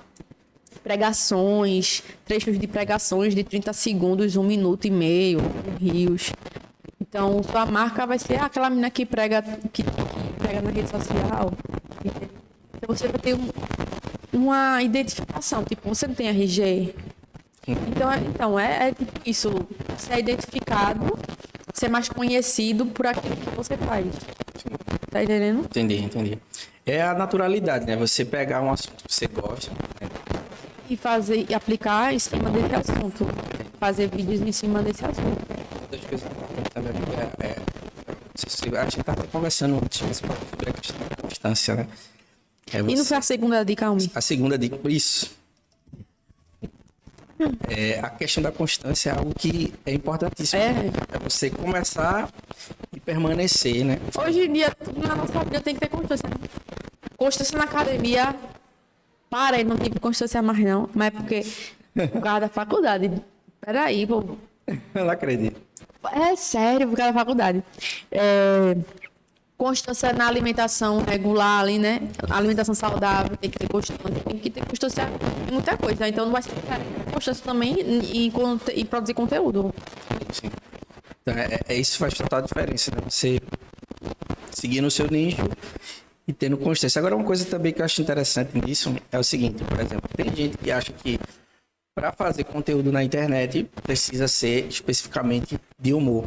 S2: pregações, trechos de pregações de 30 segundos, 1 minuto e meio, rios. Então, sua marca vai ser aquela menina que prega na rede social. Então, você vai ter uma identificação. Tipo, você não tem RG. Então é tipo isso. Você é identificado, ser mais conhecido por aquilo que você faz. Tá entendendo?
S1: Entendi. É a naturalidade, né? Você pegar um assunto que você gosta, né?
S2: E aplicar em cima desse assunto. Fazer vídeos em cima desse assunto.
S1: Uma das coisas importantes também a gente estava conversando antes sobre a questão da constância, né?
S2: E não foi a segunda dica, Almi?
S1: A segunda dica, isso. A questão da constância é algo que é importantíssimo. É você começar e permanecer, né?
S2: Hoje em dia, na nossa vida tem que ter constância. Constância na academia, para aí, não tive constância mais não, mas é porque por causa da faculdade. Peraí, pô.
S1: Eu não acredito.
S2: É sério, por causa da faculdade. Constância na alimentação regular ali, né? Alimentação saudável, tem que ter constância. Tem que ter constância em muita coisa. Então não vai ser constância também em produzir conteúdo.
S1: Sim. Então, isso faz total diferença, né? Você seguir no seu nicho e tendo constância. Agora, uma coisa também que eu acho interessante nisso é o seguinte, por exemplo, tem gente que acha que para fazer conteúdo na internet precisa ser especificamente de humor,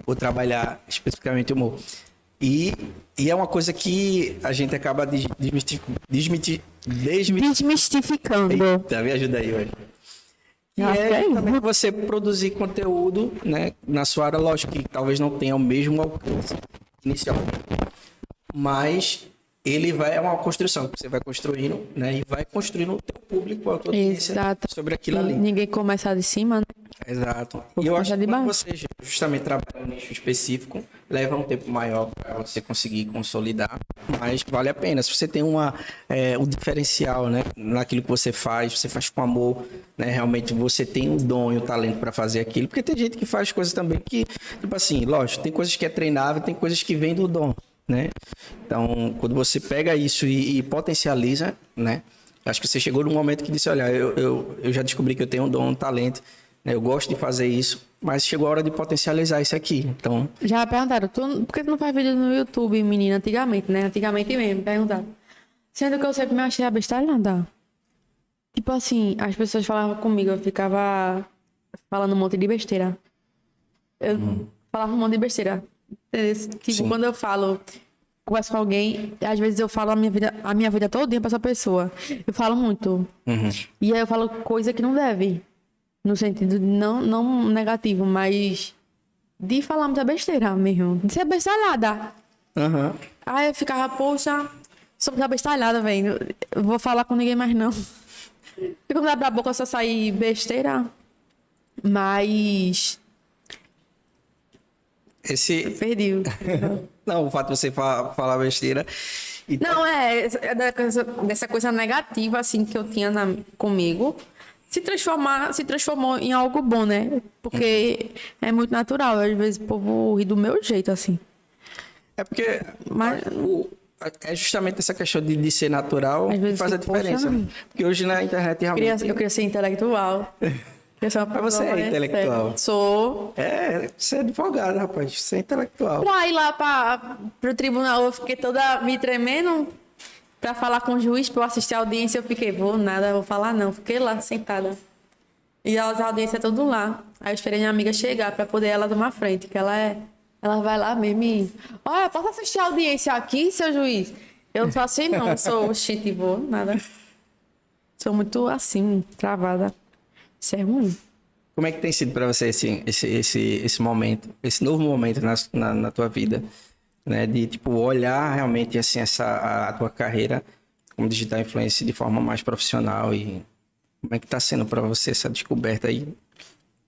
S1: ou trabalhar especificamente humor. E é uma coisa que a gente acaba
S2: desmistificando.
S1: Eita, me ajuda aí, hoje. E também você produzir conteúdo, né, na sua área, lógico que talvez não tenha o mesmo alcance inicialmente, mas é uma construção que você vai construindo, né? E vai construindo o teu público, a tua audiência
S2: Exato.
S1: sobre aquilo ali.
S2: Ninguém começa de cima, né?
S1: Exato.
S2: Por
S1: E eu
S2: conta
S1: acho
S2: de
S1: que quando
S2: baixo.
S1: você justamente trabalha um nicho específico, leva um tempo maior para você conseguir consolidar, mas vale a pena. Se você tem um diferencial, né, naquilo que você faz com amor, né, realmente você tem o dom e o talento para fazer aquilo, porque tem gente que faz coisas também que, tipo assim, lógico, tem coisas que é treinável, tem coisas que vêm do dom, né? Então, quando você pega isso e potencializa, né, acho que você chegou num momento que disse, olha, eu já descobri que eu tenho um dom, um talento, né, eu gosto de fazer isso, mas chegou a hora de potencializar isso aqui. Então,
S2: Já perguntaram, por que tu não faz vídeo no YouTube, menina? Antigamente, né? Antigamente mesmo, perguntaram. Sendo que eu sempre me achei abestalhada. Tipo assim, as pessoas falavam comigo, eu ficava falando um monte de besteira. Eu falava um monte de besteira. Entendeu? Tipo,
S1: Sim.
S2: quando eu converso com alguém, às vezes eu falo a minha vida todinha pra essa pessoa. Eu falo muito. E aí eu falo coisa que não deve. No sentido não negativo, mas de falar muita besteira mesmo. De ser abestalhada.
S1: aham.
S2: Aí eu ficava, poxa, sou muito abestalhada, velho. Eu vou falar com ninguém mais, não. E quando abre a boca só sair besteira. Mas. Perdi.
S1: Não, o fato de você falar besteira. E
S2: Não, é dessa coisa negativa, assim, que eu tinha comigo. Se transformou em algo bom, né? Porque é muito natural. Às vezes o povo ri do meu jeito, assim.
S1: É porque
S2: Mas-
S1: é justamente essa questão de ser natural
S2: Às
S1: que
S2: vezes
S1: faz a
S2: que, poxa,
S1: diferença.
S2: não.
S1: Porque hoje na internet
S2: Eu
S1: realmente...
S2: queria ser intelectual. Mas
S1: você é intelectual.
S2: Sou.
S1: Você é advogado, rapaz. Você é intelectual.
S2: Pra ir lá pro tribunal, eu fiquei toda me tremendo pra falar com o juiz, pra eu assistir a audiência. Eu fiquei, vou falar não. Fiquei lá sentada. E as audiências tudo lá. Aí eu esperei minha amiga chegar pra poder ela tomar frente, que ela vai lá mesmo e... Olha, posso assistir a audiência aqui, seu juiz? Eu não sou assim, não. Eu sou gente, vou, nada. Sou muito assim, travada. Isso é ruim.
S1: Como é que tem sido para você esse momento, esse novo momento na tua vida, né? De, tipo, olhar realmente, assim, a tua carreira como digital influencer de forma mais profissional e como é que tá sendo para você essa descoberta aí?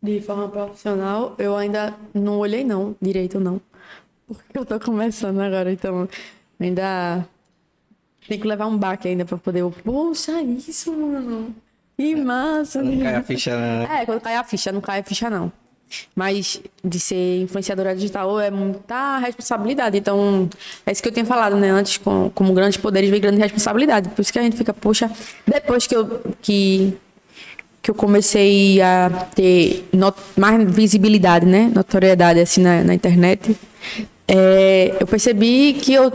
S2: De forma profissional, eu ainda não olhei não, direito não. Porque eu tô começando agora, então ainda tem que levar um baque ainda pra poder... Poxa, isso, mano. Que massa.
S1: Não cai a ficha, né?
S2: Quando cai a ficha, não cai a ficha não. Mas de ser influenciadora digital é muita responsabilidade. Então, é isso que eu tinha falado, né? Antes, como grandes poderes vem grande responsabilidade. Por isso que a gente fica, poxa, depois que eu comecei a ter mais visibilidade, né? Notoriedade, assim, na internet, eu percebi que eu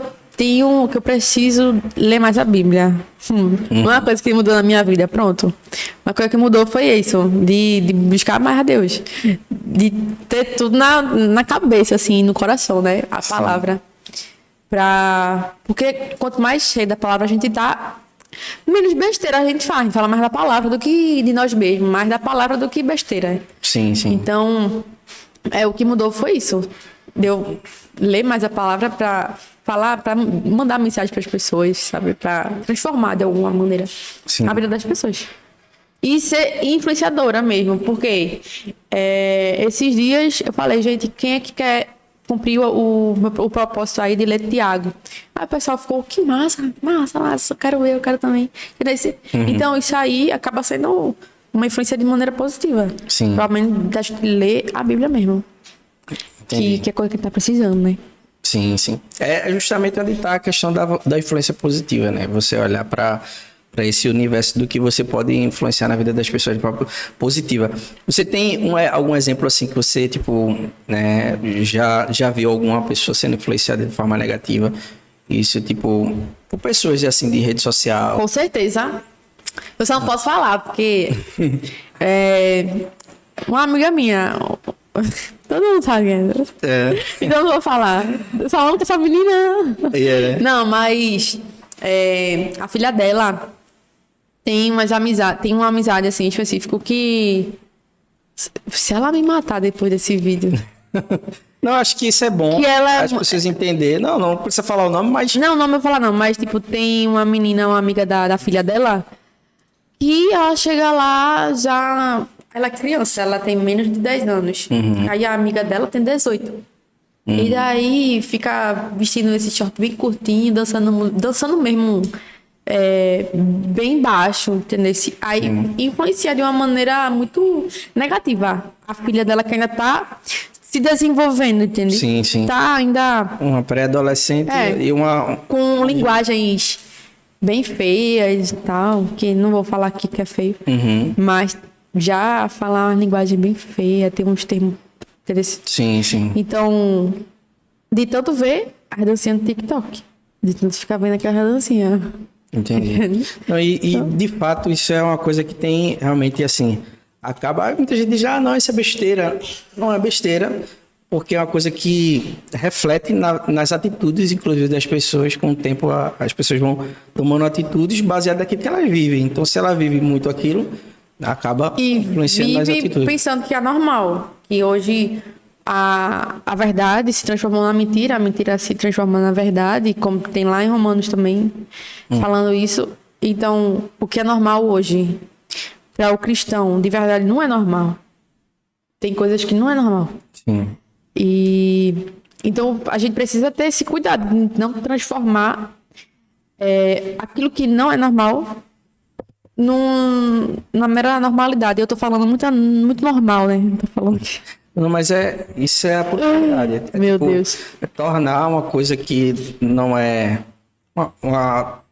S2: preciso ler mais a Bíblia. Não é uma coisa que mudou na minha vida, pronto. Uma coisa que mudou foi isso, de buscar mais a Deus. De ter tudo na cabeça, assim, no coração, né? A palavra. Porque quanto mais cheio da palavra a gente tá, menos besteira a gente faz. A gente fala mais da palavra do que de nós mesmos, mais da palavra do que besteira.
S1: Sim, sim.
S2: Então, o que mudou foi isso. De eu ler mais a palavra para falar, para mandar mensagem para as pessoas, sabe? Para transformar de alguma maneira
S1: Sim.
S2: a vida das pessoas. E ser influenciadora mesmo, porque esses dias eu falei, gente, quem é que quer cumprir o propósito aí de ler Tiago? Aí o pessoal ficou, que massa, eu quero também. Então, isso aí acaba sendo uma influência de maneira positiva.
S1: Sim.
S2: Pelo menos da gente ler a Bíblia mesmo.
S1: Entendi.
S2: Que é coisa que tá precisando, né?
S1: Sim, sim. É justamente onde está a questão da influência positiva, né? Você olhar para esse universo do que você pode influenciar na vida das pessoas de forma positiva. Você tem algum exemplo assim que você, tipo, né, já viu alguma pessoa sendo influenciada de forma negativa? Isso, tipo, por pessoas assim de rede social?
S2: Com certeza. Eu só não posso falar, porque uma amiga minha, todo mundo sabe quem é. Então eu não vou falar. Falando com essa menina.
S1: Né?
S2: Não, mas a filha dela tem uma amizade assim específico que se ela me matar depois desse vídeo,
S1: Não, acho que isso é bom.
S2: Que ela...
S1: As pessoas entenderem. Não precisa falar o nome, mas...
S2: Não vou falar não, mas tipo, tem uma menina, uma amiga da filha dela, que ela chega lá já... Ela é criança, ela tem menos de 10 anos. Aí a amiga dela tem 18. E daí fica vestindo esse short bem curtinho, dançando mesmo bem baixo, entendeu? Aí influencia de uma maneira muito negativa. A filha dela que ainda tá se desenvolvendo, entendeu?
S1: Sim.
S2: Tá ainda...
S1: Uma pré-adolescente e uma...
S2: Com linguagens bem feias e tal, que não vou falar aqui que é feio, mas já falar uma linguagem bem feia, tem uns termos interessantes.
S1: Sim.
S2: Então, de tanto ver as dancinhas no TikTok, de tanto ficar vendo aquela dancinha.
S1: Entendi. Não, e de fato isso é uma coisa que tem realmente assim, acaba, muita gente diz, não, isso é besteira. Não é besteira, porque é uma coisa que reflete nas atitudes, inclusive, das pessoas. Com o tempo, as pessoas vão tomando atitudes baseadas naquilo que elas vivem. Então, se ela vive muito aquilo, acaba influenciando nas atitudes.
S2: Pensando que é normal, que hoje a verdade se transformou na mentira, a mentira se transforma na verdade, como tem lá em Romanos também, falando isso. Então, o que é normal hoje, para o cristão, de verdade, não é normal. Tem coisas que não é normal.
S1: Sim.
S2: E então a gente precisa ter esse cuidado de não transformar aquilo que não é normal na mera normalidade. Eu tô falando muito normal, né? Tô falando que...
S1: Não, mas isso é a oportunidade.
S2: Meu Deus.
S1: É tornar uma coisa que não é...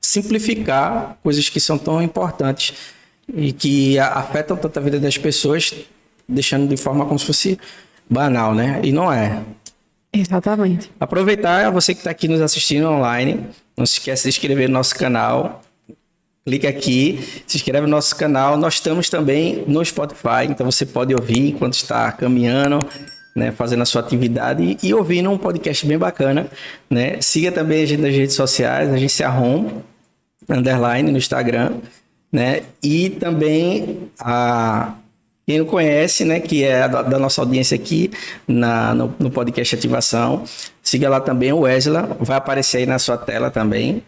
S1: simplificar coisas que são tão importantes e que afetam tanto a vida das pessoas, deixando de forma como se fosse banal, né? E não é.
S2: Exatamente.
S1: Aproveitar, você que está aqui nos assistindo online, não se esqueça de se inscrever no nosso canal. Clique aqui, se inscreve no nosso canal. Nós estamos também no Spotify, então você pode ouvir enquanto está caminhando, né, fazendo a sua atividade e ouvindo um podcast bem bacana, né? Siga também a gente nas redes sociais, Agência Home _ no Instagram, né? E também quem não conhece, né, que é da nossa audiência aqui no podcast Ativação, siga lá também o Wesley, vai aparecer aí na sua tela também.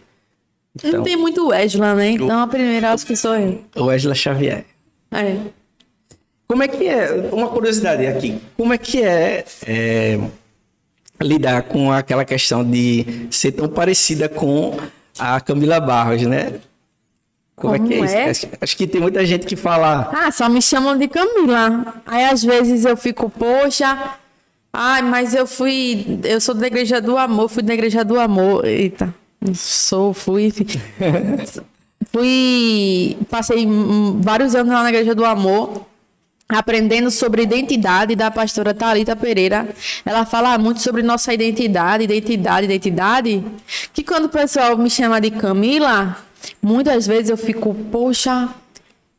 S1: Então,
S2: não tem muito Wesley, né? Então a primeira acho que sou eu.
S1: O Wesley Xavier. Como é que é, uma curiosidade aqui, como é que é lidar com aquela questão de ser tão parecida com a Camila Barros, né? Como é que é isso? Acho que tem muita gente que fala...
S2: só me chamam de Camila. Aí às vezes eu fico, poxa... mas eu sou da Igreja do Amor, fui da Igreja do Amor. Eita, passei vários anos lá na Igreja do Amor, aprendendo sobre identidade da pastora Thalita Pereira. Ela fala muito sobre nossa identidade, que quando o pessoal me chama de Camila, muitas vezes eu fico, poxa,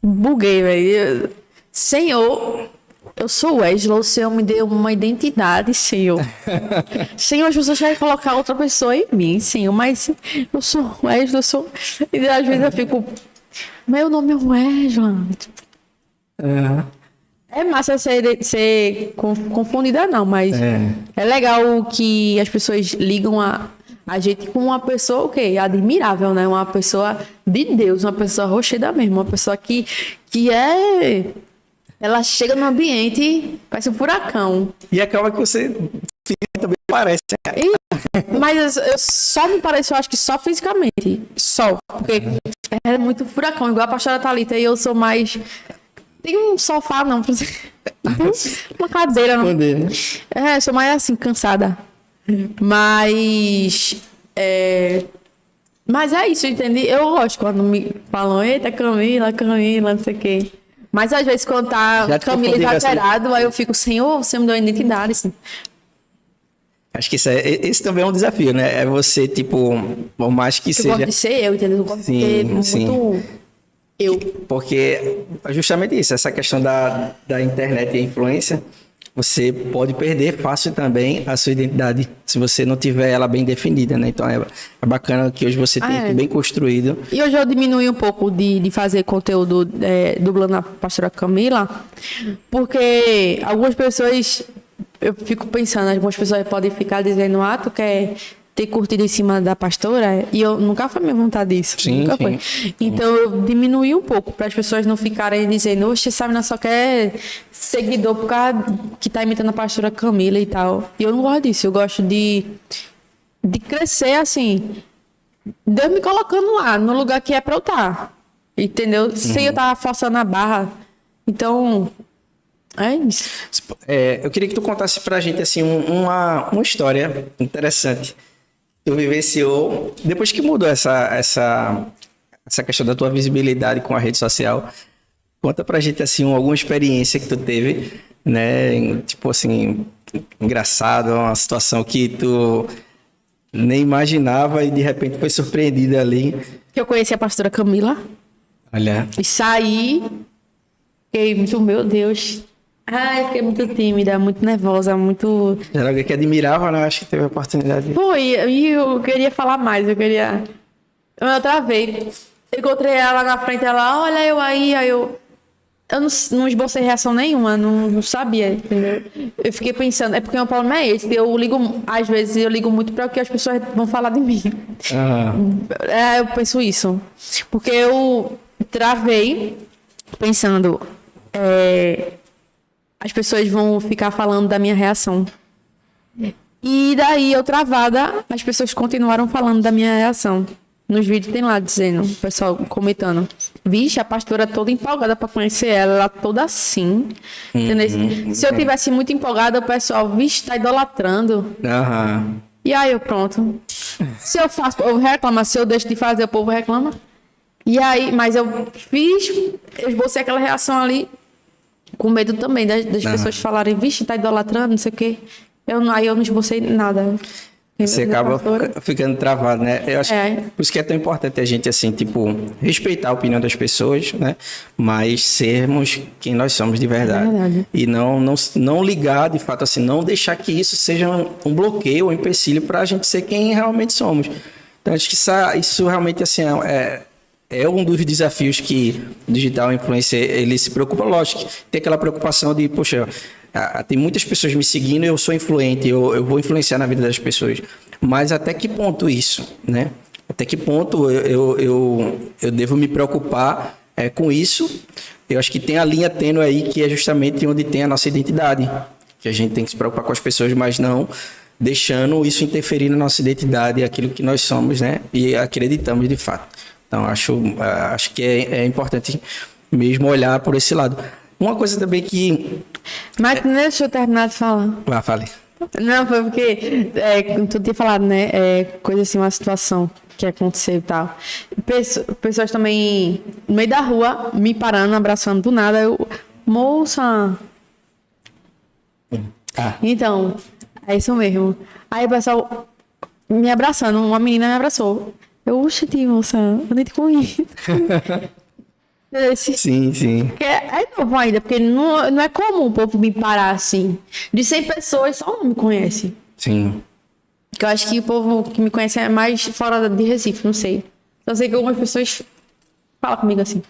S2: buguei, velho. Senhor, eu sou Wesley, o Senhor me deu uma identidade, Senhor. Senhor, as pessoas querem colocar outra pessoa em mim, Senhor, mas eu sou Wesley, E às vezes eu fico, meu nome é Wesley. É massa ser confundida, não, mas é legal que as pessoas ligam a gente com uma pessoa, admirável, né? Uma pessoa de Deus, uma pessoa rocheda mesmo, uma pessoa que ela chega no ambiente, parece um furacão.
S1: E acaba que você também parece.
S2: Mas eu só me pareço, eu acho que só fisicamente. Só. Porque é muito furacão, igual a pastora Thalita, e eu sou mais... Tem um sofá, não. Uma cadeira, não. Eu sou mais assim, cansada. Mas é isso, entendi. Eu gosto quando me falam, eita, Camila, não sei o quê. Mas às vezes quando tá Camila exagerado, assim, aí eu fico, Senhor, você me deu uma identidade, assim.
S1: Acho que esse também é um desafio, né? É você, tipo, por mais que seja... Eu
S2: gosto de ser eu, entendeu? Eu gosto de ser muito eu.
S1: Porque é justamente isso, essa questão da internet e a influência, você pode perder fácil também a sua identidade, se você não tiver ela bem definida, né? Então é bacana que hoje você tenha bem construído.
S2: E hoje eu diminui um pouco de fazer conteúdo dublando a pastora Camila, porque algumas pessoas eu fico pensando, algumas pessoas podem ficar dizendo, tu quer ter curtido em cima da pastora? E eu nunca foi minha vontade disso.
S1: Sim,
S2: nunca
S1: sim.
S2: foi. Então eu diminuí um pouco, para as pessoas não ficarem dizendo, oxe, essa menina só quer seguidor por causa que tá imitando a pastora Camila e tal. E eu não gosto disso, eu gosto de crescer assim, Deus me colocando lá, no lugar que é pra eu estar. Entendeu? Sem eu estar forçando a barra. Então, é isso.
S1: Eu queria que tu contasse pra gente, assim, uma história interessante. Tu vivenciou, depois que mudou essa questão da tua visibilidade com a rede social, conta pra gente, assim, alguma experiência que tu teve, né? Tipo assim, engraçado, uma situação que tu nem imaginava e de repente foi surpreendida ali.
S2: Que eu conheci a pastora Camila.
S1: Olha.
S2: E saí, fiquei muito, meu Deus. Ai, fiquei muito tímida, muito nervosa, muito...
S1: Era alguém que admirava, né? Acho que teve a oportunidade.
S2: Foi, e eu queria falar mais, eu travei. Encontrei ela na frente, ela, olha eu aí eu não esbocei reação nenhuma, não sabia, entendeu? Eu fiquei pensando, é porque o problema é esse, às vezes eu ligo muito para o que as pessoas vão falar de mim. Eu penso isso, porque eu travei pensando, as pessoas vão ficar falando da minha reação. E daí eu travada, as pessoas continuaram falando da minha reação. Nos vídeos tem lá dizendo, o pessoal comentando, vixe, a pastora toda empolgada pra conhecer ela toda assim. Entendeu? Se eu tivesse muito empolgada, o pessoal, vixe, tá idolatrando. E aí eu, pronto. Se eu faço, o povo reclama. Se eu deixo de fazer, o povo reclama. E aí, mas eu esbocei aquela reação ali, com medo também das pessoas falarem, vixe, tá idolatrando, não sei o quê. Aí eu não esbocei nada.
S1: Você acaba ficando travado, né? Eu acho que por isso que é tão importante a gente, assim, tipo, respeitar a opinião das pessoas, né? Mas sermos quem nós somos de verdade. E não ligar, de fato, assim, não deixar que isso seja um bloqueio, um empecilho para a gente ser quem realmente somos. Então, acho que isso realmente, assim, é um dos desafios que o digital influencer, ele se preocupa, lógico, tem aquela preocupação de, poxa, tem muitas pessoas me seguindo, eu sou influente, eu vou influenciar na vida das pessoas. Mas até que ponto isso, né? Até que ponto eu devo me preocupar com isso? Eu acho que tem a linha tênue aí, que é justamente onde tem a nossa identidade. Que a gente tem que se preocupar com as pessoas, mas não deixando isso interferir na nossa identidade, aquilo que nós somos, né? E acreditamos de fato. Então, acho que é importante mesmo olhar por esse lado. Uma coisa também que...
S2: Mas deixa eu terminar de falar.
S1: Fale.
S2: Não, foi porque tu tinha falado, né? Coisa assim, uma situação que aconteceu e tal. Pessoas também no meio da rua, me parando, abraçando do nada. Eu, moça! Então, é isso mesmo. Aí o pessoal me abraçando, uma menina me abraçou. Eu, oxe, moça, eu nem te conheço.
S1: Sim.
S2: É novo ainda, porque não é comum o povo me parar assim. De 100 pessoas, só um me conhece.
S1: Sim.
S2: Porque eu acho que o povo que me conhece é mais fora de Recife, não sei. Só sei que algumas pessoas falam comigo assim.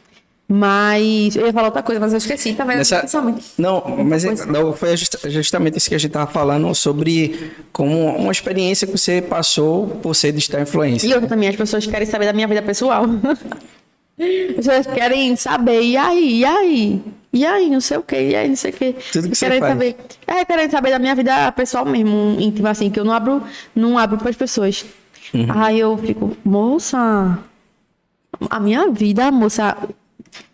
S2: Mas eu ia falar outra coisa, mas eu esqueci, tá vendo?
S1: Não, mas não, foi justamente isso que a gente tava falando sobre como uma experiência que você passou por ser digital influencer.
S2: E outra também, as pessoas querem saber da minha vida pessoal. As pessoas querem saber, e aí, não sei o que,
S1: Tudo que você
S2: querem
S1: faz.
S2: saber. Querem saber da minha vida pessoal mesmo, íntima, assim, que eu não abro para as pessoas. Aí eu fico, moça, a minha vida, moça,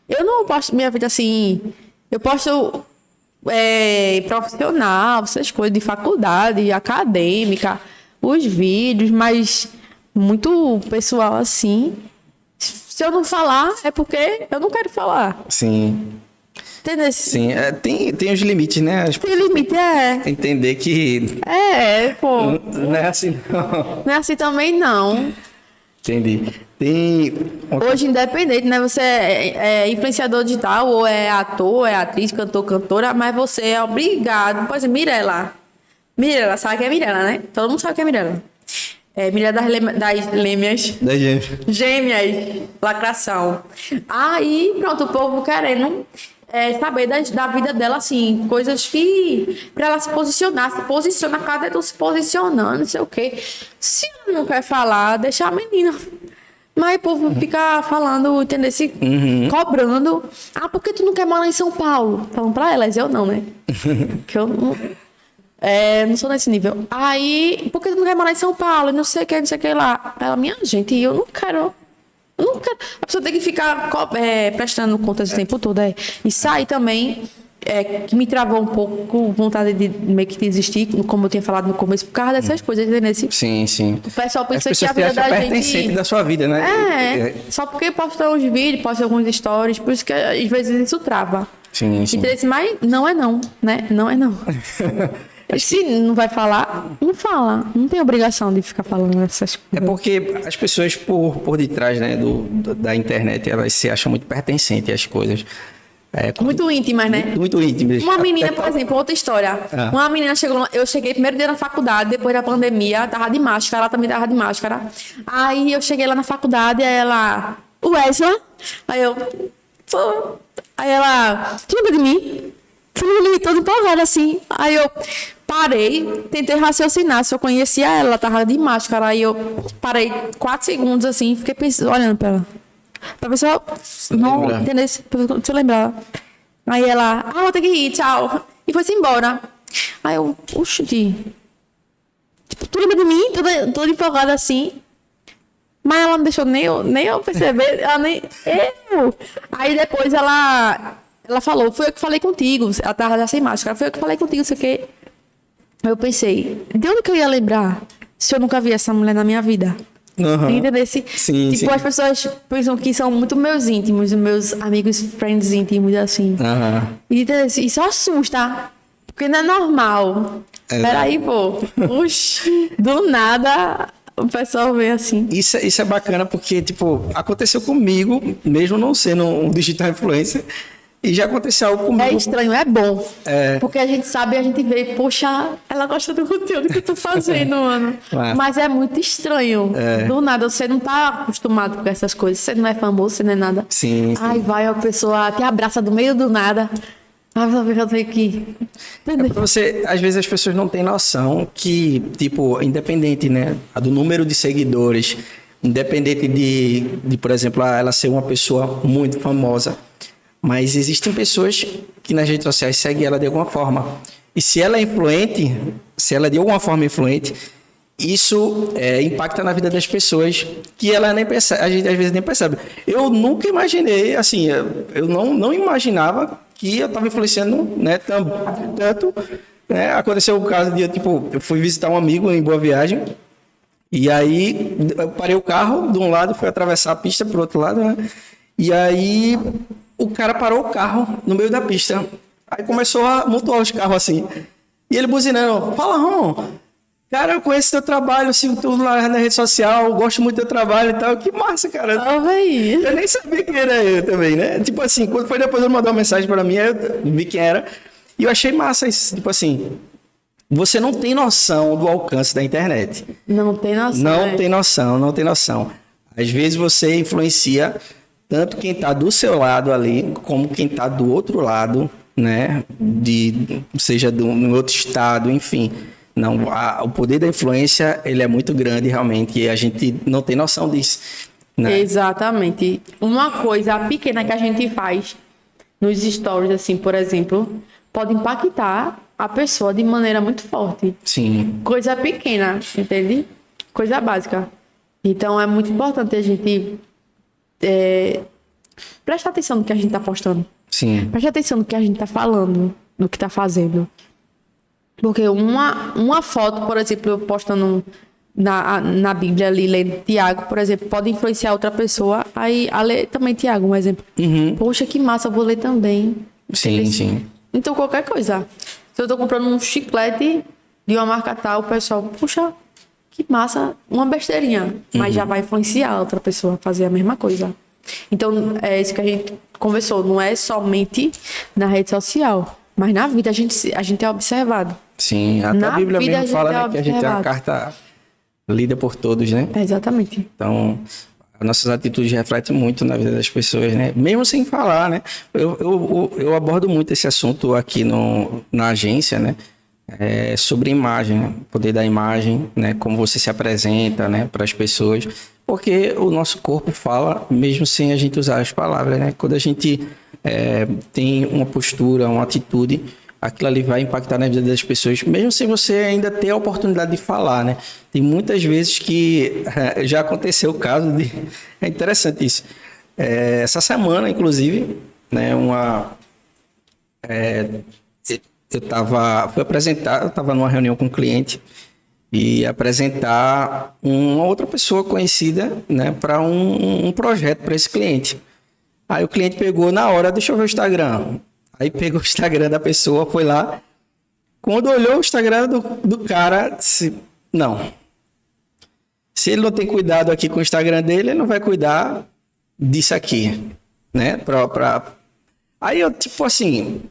S2: eu não posto minha vida assim, eu posto profissional, essas coisas de faculdade, acadêmica, os vídeos, mas muito pessoal assim. Se eu não falar, é porque eu não quero falar.
S1: Sim.
S2: Entendeu?
S1: Sim, tem os limites, né?
S2: Tem limite,
S1: Entender que...
S2: pô.
S1: Não é assim, não.
S2: Não é assim também, não.
S1: Entendi.
S2: Hoje, independente, né? Você é influenciador digital, ou é ator, é atriz, cantor, cantora, mas você é obrigado. Por exemplo, Mirella. Mirella, sabe que é Mirella, né? Todo mundo sabe que é Mirella. Mirella das Lêmeas.
S1: Das gêmeas.
S2: Gêmeas. Lacração. Aí, pronto, o povo querendo saber da vida dela, assim, coisas que pra ela se posicionar, se posiciona, cada vez se posicionando, não sei o quê. Se ela não quer falar, deixa a menina. Mas o povo fica falando, entendeu? Cobrando. Ah, por que tu não quer morar em São Paulo? Falando pra elas, eu não, né? Que eu não sou nesse nível. Aí, por que tu não quer morar em São Paulo? Não sei o que, não sei o que lá. Ela, minha gente, eu não quero. Eu não quero. A pessoa tem que ficar prestando contas o tempo todo. E sair também, que me travou um pouco com vontade de meio que desistir, como eu tinha falado no começo, por causa dessas coisas, entendeu?
S1: Sim.
S2: O pessoal pensa
S1: As
S2: que a
S1: pessoas
S2: vida
S1: se acham
S2: da
S1: pertencente
S2: gente...
S1: da sua vida, né?
S2: Só porque posta uns vídeos, posta algumas stories, por isso que às vezes isso trava.
S1: Sim.
S2: Então, mas não é não, né? Não é não. E se não vai falar, não fala. Não tem obrigação de ficar falando essas coisas.
S1: É porque as pessoas por detrás, né, da internet, elas se acham muito pertencentes às coisas.
S2: Muito íntimas, né?
S1: Muito íntimas.
S2: Uma menina, por exemplo, outra história. Uma menina eu cheguei primeiro dia na faculdade, depois da pandemia, tava de máscara, ela também tava de máscara. Aí eu cheguei lá na faculdade, aí ela, Wesley? Aí eu, aí ela, tu lembra de mim? Tu lembra de mim? Toda empolgada assim. Aí eu parei, tentei raciocinar se eu conhecia ela, ela tava de máscara. Aí eu parei 4 segundos assim, fiquei pensando, olhando pra ela. Pra ver se eu não entendeu? Se eu lembrar. Aí ela, vou ter que ir, tchau. E foi-se embora. Aí eu, oxe, tipo, tu lembra de mim? Toda empolgada assim. Mas ela não deixou nem eu perceber. Ela nem. Eu! Aí depois ela falou, foi eu que falei contigo. Ela tava já sem máscara. Foi eu que falei contigo, não sei o quê. Aí eu pensei, de onde que eu ia lembrar se eu nunca vi essa mulher na minha vida? Entendeu?
S1: Sim.
S2: As pessoas pensam que são muito meus íntimos, meus amigos, friends íntimos, assim. E isso assusta. Porque não é normal. Peraí, pô. Puxa, do nada o pessoal vem assim.
S1: Isso é bacana porque, tipo, aconteceu comigo, mesmo não sendo um digital influencer. E já aconteceu algo comigo.
S2: É estranho, é bom. Porque a gente sabe, a gente vê, poxa, ela gosta do conteúdo que eu tô fazendo, mano. Mas é muito estranho. Do nada, você não tá acostumado com essas coisas. Você não é famoso, você não é nada.
S1: Sim.
S2: Aí vai a pessoa, te abraça do meio do nada. Aí você fica aqui.
S1: Às vezes as pessoas não têm noção que, tipo, independente, né, do número de seguidores, independente de, por exemplo, ela ser uma pessoa muito famosa, mas existem pessoas que nas redes sociais seguem ela de alguma forma. E se ela é influente, se ela é de alguma forma influente, isso impacta na vida das pessoas que ela nem percebe, a gente às vezes nem percebe. Eu nunca imaginei, assim, eu não imaginava que eu estava influenciando, né, tanto, né? Aconteceu o caso de, tipo, eu fui visitar um amigo em Boa Viagem, e aí eu parei o carro de um lado, fui atravessar a pista pro outro lado, né? E aí o cara parou o carro no meio da pista. Aí começou a mutuar os carros assim. E ele buzinando, fala, Ron, cara, eu conheço teu trabalho, sigo tudo lá na rede social, gosto muito do teu trabalho e tal. Que massa, cara. Eu nem sabia quem era eu também, né? Tipo assim, quando foi depois ele mandou uma mensagem pra mim, eu vi quem era. E eu achei massa isso, tipo assim, você não tem noção do alcance da internet.
S2: Não tem noção.
S1: Não tem noção. Às vezes você influencia tanto quem está do seu lado ali, como quem está do outro lado, né? Seja no outro estado, enfim. Não, o poder da influência, ele é muito grande, realmente, e a gente não tem noção disso. Né?
S2: Exatamente. Uma coisa pequena que a gente faz nos stories, assim, por exemplo, pode impactar a pessoa de maneira muito forte.
S1: Sim.
S2: Coisa pequena, entende? Coisa básica. Então, é muito importante a gente prestar atenção no que a gente está postando.
S1: Sim.
S2: Prestar atenção no que a gente está falando, no que está fazendo. Porque uma foto, por exemplo, eu postando na Bíblia ali, lendo Tiago, por exemplo, pode influenciar outra pessoa a ler também Tiago, um exemplo. Poxa, que massa, eu vou ler também.
S1: Sim.
S2: Então, qualquer coisa. Se eu estou comprando um chiclete de uma marca tal, o pessoal, puxa, que massa, uma besteirinha. Mas já vai influenciar outra pessoa a fazer a mesma coisa. Então, é isso que a gente conversou. Não é somente na rede social, mas na vida a gente é observado.
S1: Sim, até a Bíblia mesmo fala, né, que a gente é uma carta lida por todos, né?
S2: Exatamente.
S1: Então, as nossas atitudes refletem muito na vida das pessoas, né? Mesmo sem falar, né? Eu abordo muito esse assunto aqui na agência, né? Sobre imagem, né? O poder da imagem, né? Como você se apresenta, né? Para as pessoas. Porque o nosso corpo fala, mesmo sem a gente usar as palavras, né? Quando a gente tem uma postura, uma atitude, aquilo ali vai impactar na vida das pessoas, mesmo sem você ainda ter a oportunidade de falar, né? Tem muitas vezes que já aconteceu o caso de... É interessante isso. Essa semana, inclusive, né, eu estava numa reunião com um cliente e apresentar uma outra pessoa conhecida, né, para um projeto para esse cliente. Aí o cliente pegou na hora, deixa eu ver o Instagram. Aí pegou o Instagram da pessoa, foi lá. Quando olhou o Instagram do cara, disse, não. Se ele não tem cuidado aqui com o Instagram dele, ele não vai cuidar disso aqui, né? Aí eu, tipo assim,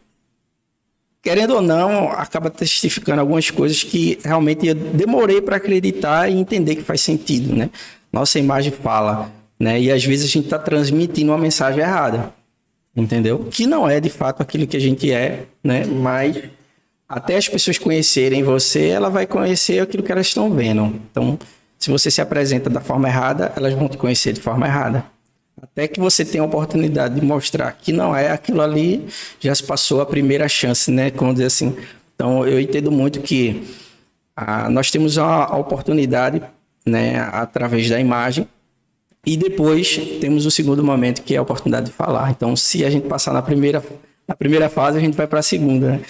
S1: querendo ou não, acaba testificando algumas coisas que realmente eu demorei para acreditar e entender que faz sentido, né? Nossa imagem fala, né? E às vezes a gente está transmitindo uma mensagem errada. Entendeu? Que não é de fato aquilo que a gente é, né? Mas até as pessoas conhecerem você, ela vai conhecer aquilo que elas estão vendo. Então, se você se apresenta da forma errada, elas vão te conhecer de forma errada. Até que você tenha a oportunidade de mostrar que não é aquilo ali, já se passou a primeira chance, né? Como dizer assim. Então, eu entendo muito que nós temos a oportunidade, né? Através da imagem. E depois temos o segundo momento, que é a oportunidade de falar. Então, se a gente passar na primeira fase, a gente vai para a segunda, né?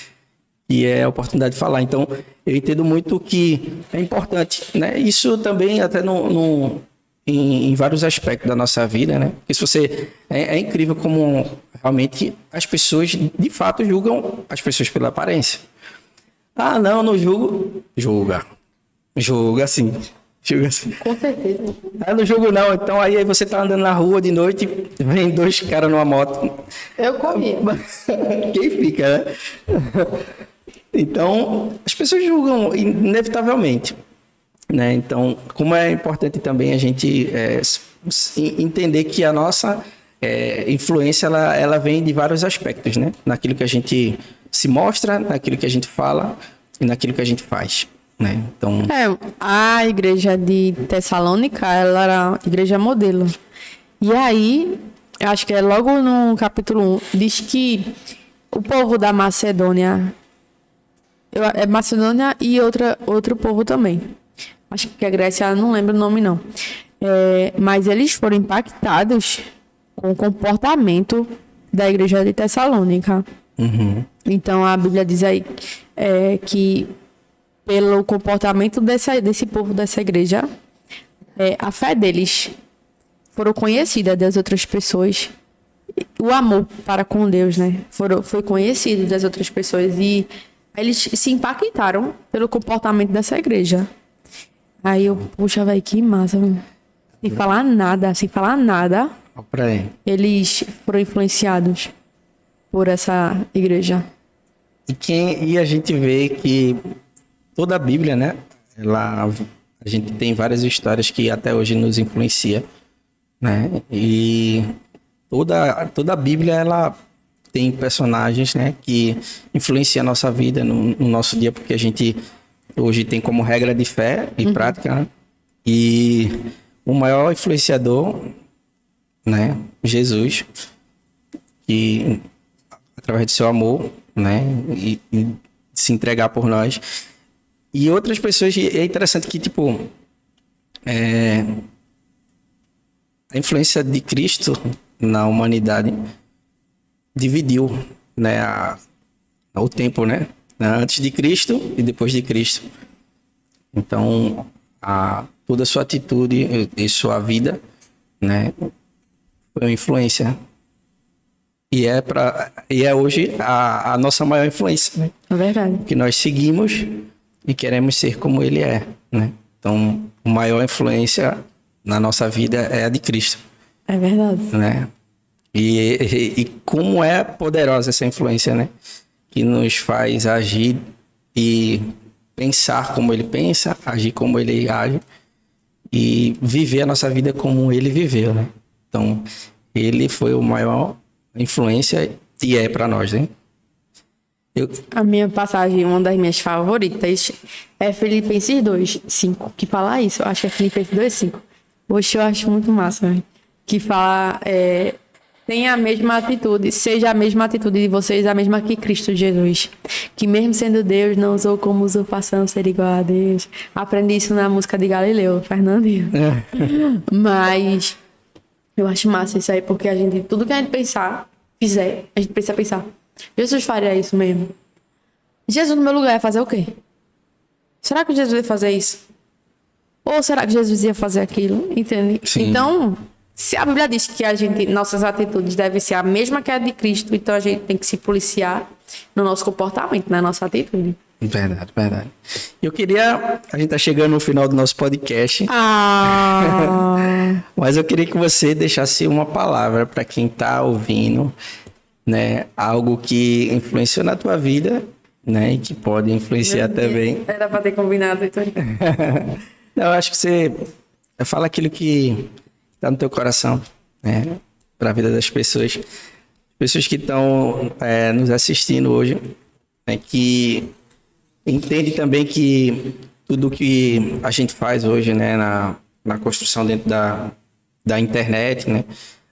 S1: E é a oportunidade de falar. Então, eu entendo muito que é importante, né? Isso também até em vários aspectos da nossa vida, né? Porque se você... É incrível como realmente as pessoas, de fato, julgam as pessoas pela aparência. Ah, não julgo. Julga assim.
S2: Com certeza.
S1: Não jogo não. Então aí você tá andando na rua de noite, vem dois caras numa moto.
S2: Eu corria.
S1: Quem fica, né? Então, as pessoas julgam inevitavelmente, né? Então, como é importante também a gente entender que a nossa influência, ela vem de vários aspectos, né? Naquilo que a gente se mostra, naquilo que a gente fala e naquilo que a gente faz. Né? Então...
S2: a igreja de Tessalônica, ela era a igreja modelo. E aí, acho que logo no capítulo 1, diz que o povo da Macedônia, Macedônia e outro povo também. Acho que a Grécia, não lembro o nome não. Mas eles foram impactados com o comportamento da igreja de Tessalônica.
S1: Uhum.
S2: Então, a Bíblia diz aí que pelo comportamento desse povo, dessa igreja, a fé deles foram conhecidas das outras pessoas. O amor para com Deus, né? Foi conhecido das outras pessoas. E eles se impactaram pelo comportamento dessa igreja. Aí eu, puxa, velho, que massa. Véio. Sem falar nada, eles foram influenciados por essa igreja.
S1: E a gente vê que toda a Bíblia, né? A gente tem várias histórias que até hoje nos influenciam, né? E toda a Bíblia, ela tem personagens, né? Que influenciam a nossa vida no nosso dia, porque a gente hoje tem como regra de fé e prática, né? E o maior influenciador, né? Jesus, que através do seu amor, né? E se entregar por nós. E outras pessoas, é interessante que, tipo, a influência de Cristo na humanidade dividiu, né, o tempo, né? Antes de Cristo e depois de Cristo. Então, toda a sua atitude e sua vida, né, foi uma influência. E é hoje a nossa maior influência, né?
S2: É verdade.
S1: Que nós seguimos e queremos ser como ele é, né? Então, a maior influência na nossa vida é a de Cristo.
S2: É verdade.
S1: Né? E como é poderosa essa influência, né? Que nos faz agir e pensar como ele pensa, agir como ele age. e viver a nossa vida como ele viveu, né? Então, ele foi o maior influência e é para nós, né?
S2: A minha passagem, uma das minhas favoritas, é Filipenses 2:5, que fala isso. Eu acho que é Filipenses 2:5. Poxa, eu acho muito massa, velho. Que fala, tenha a mesma atitude, seja a mesma atitude de vocês, a mesma que Cristo Jesus. Que mesmo sendo Deus, não usou como usurpação ser igual a Deus. Aprendi isso na música de Galileu, Fernandinho. Mas eu acho massa isso aí, porque tudo que a gente fizer, a gente precisa pensar. Jesus faria isso mesmo? Jesus no meu lugar ia fazer o quê? Será que Jesus ia fazer isso? Ou será que Jesus ia fazer aquilo? Entende?
S1: Sim.
S2: Então, se a Bíblia diz que nossas atitudes devem ser a mesma que a de Cristo, então a gente tem que se policiar no nosso comportamento, na nossa atitude.
S1: Verdade, verdade. A gente tá chegando no final do nosso podcast, mas eu queria que você deixasse uma palavra para quem tá ouvindo, né? Algo que influenciou na tua vida, né? E que pode influenciar também.
S2: Era para ter combinado, então.
S1: Não, eu acho que você fala aquilo que tá no teu coração, né? Para a vida das pessoas. Pessoas que estão nos assistindo hoje, né? Que entende também que tudo que a gente faz hoje, né? Na construção dentro da internet, né?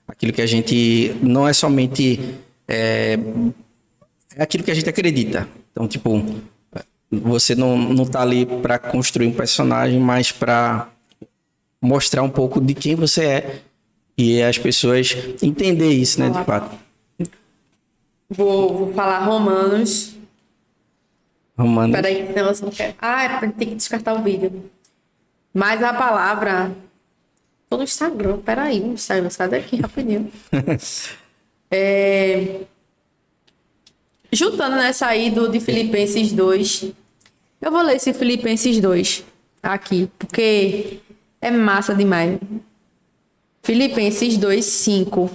S1: Aquilo que a gente não é somente é aquilo que a gente acredita. Então, tipo, você não tá ali para construir um personagem, mas para mostrar um pouco de quem você é e as pessoas entender isso, né, de fato.
S2: Vou falar Romanos. Peraí, senão você não quer. Tem que descartar o vídeo. Mas a palavra... Tô no Instagram, peraí, sai daqui rapidinho. Juntando nessa aí de Filipenses 2, eu vou ler esse Filipenses 2 aqui, porque é massa demais. Filipenses 2:5,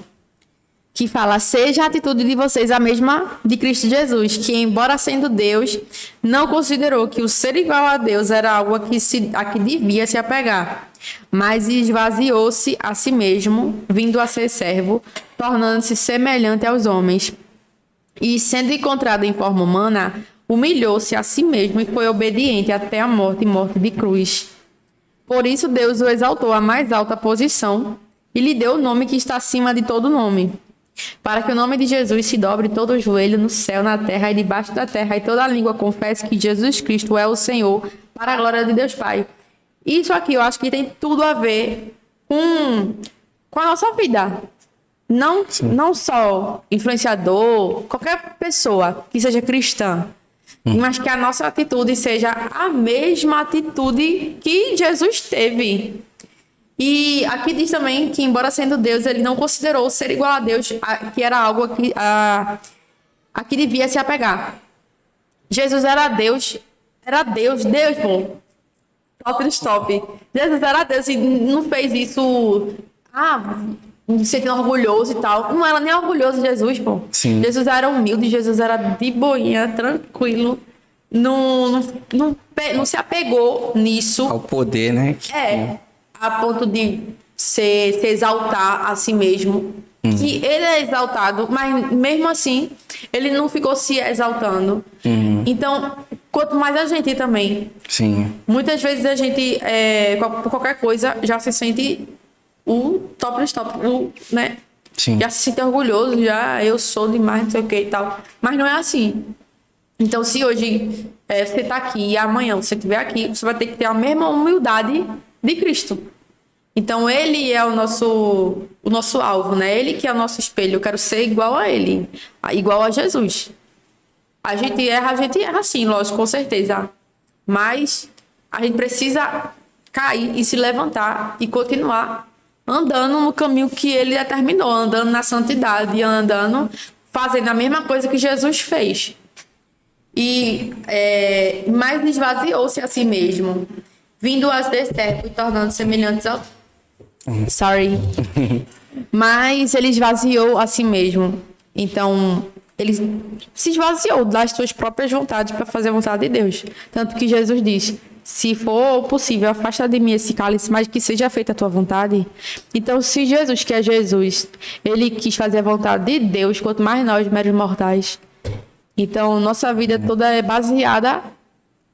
S2: que fala, seja a atitude de vocês a mesma de Cristo Jesus, que embora sendo Deus, não considerou que o ser igual a Deus era algo a que devia se apegar, mas esvaziou-se a si mesmo, vindo a ser servo, tornando-se semelhante aos homens. E sendo encontrado em forma humana, humilhou-se a si mesmo e foi obediente até a morte e morte de cruz. Por isso Deus o exaltou à mais alta posição e lhe deu o nome que está acima de todo nome, para que o nome de Jesus se dobre todo o joelho no céu, na terra e debaixo da terra, e toda a língua confesse que Jesus Cristo é o Senhor, para a glória de Deus Pai. Isso aqui eu acho que tem tudo a ver com a nossa vida. Não só influenciador, qualquer pessoa que seja cristã, mas que a nossa atitude seja a mesma atitude que Jesus teve. E aqui diz também que, embora sendo Deus, ele não considerou ser igual a Deus, que era algo a que devia se apegar. Jesus era Deus, pô. Top do top. Jesus era Deus e não fez isso... se sentindo orgulhoso e tal. Não era nem orgulhoso Jesus, pô.
S1: Sim.
S2: Jesus era humilde, Jesus era de boinha, tranquilo. Não se apegou nisso.
S1: Ao poder, né?
S2: A ponto de se exaltar a si mesmo. Que ele é exaltado, mas mesmo assim, ele não ficou se exaltando. Então, quanto mais a gente também.
S1: Sim.
S2: Muitas vezes a gente, por qualquer coisa, já se sente... o top dos top, né?
S1: Sim.
S2: Já se sente orgulhoso, eu sou demais, não sei o que e tal. Mas não é assim. Então, se hoje você tá aqui e amanhã você estiver aqui, você vai ter que ter a mesma humildade de Cristo. Então, ele é o nosso alvo, né? Ele que é o nosso espelho. Eu quero ser igual a ele, igual a Jesus. A gente erra sim, lógico, com certeza. Mas a gente precisa cair e se levantar e continuar andando no caminho que ele determinou, andando na santidade, fazendo a mesma coisa que Jesus fez. Mas esvaziou-se a si mesmo, vindo às deserto e tornando semelhantes ao... Mas ele esvaziou a si mesmo. Então, ele se esvaziou das suas próprias vontades para fazer a vontade de Deus. Tanto que Jesus diz, se for possível, afasta de mim esse cálice, mas que seja feita a tua vontade. Então, se Jesus, que é Jesus, ele quis fazer a vontade de Deus, quanto mais nós, meros mortais. Então, nossa vida toda é baseada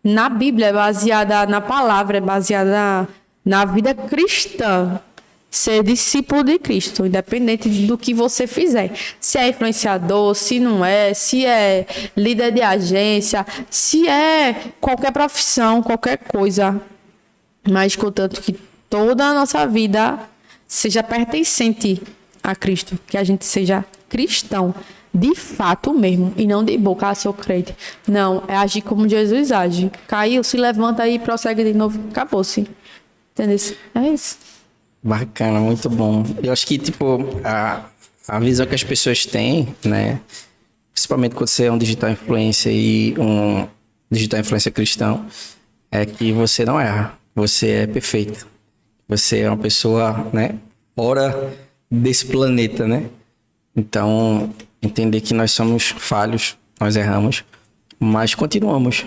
S2: na Bíblia, é baseada na palavra, é baseada na vida cristã. Ser discípulo de Cristo, independente do que você fizer. Se é influenciador, se não é, se é líder de agência, se é qualquer profissão, qualquer coisa. Mas contanto que toda a nossa vida seja pertencente a Cristo, que a gente seja cristão, de fato mesmo, e não de boca, sou crente. Não, é agir como Jesus age. Caiu, se levanta e prossegue de novo, acabou-se. Entendeu? É isso.
S1: Bacana, muito bom. Eu acho que, tipo, a visão que as pessoas têm, né? Principalmente quando você é um digital influencer e um digital influencer cristão, é que você não erra. Você é perfeito. Você é uma pessoa, né? Fora desse planeta, né? Então, entender que nós somos falhos, nós erramos, mas continuamos,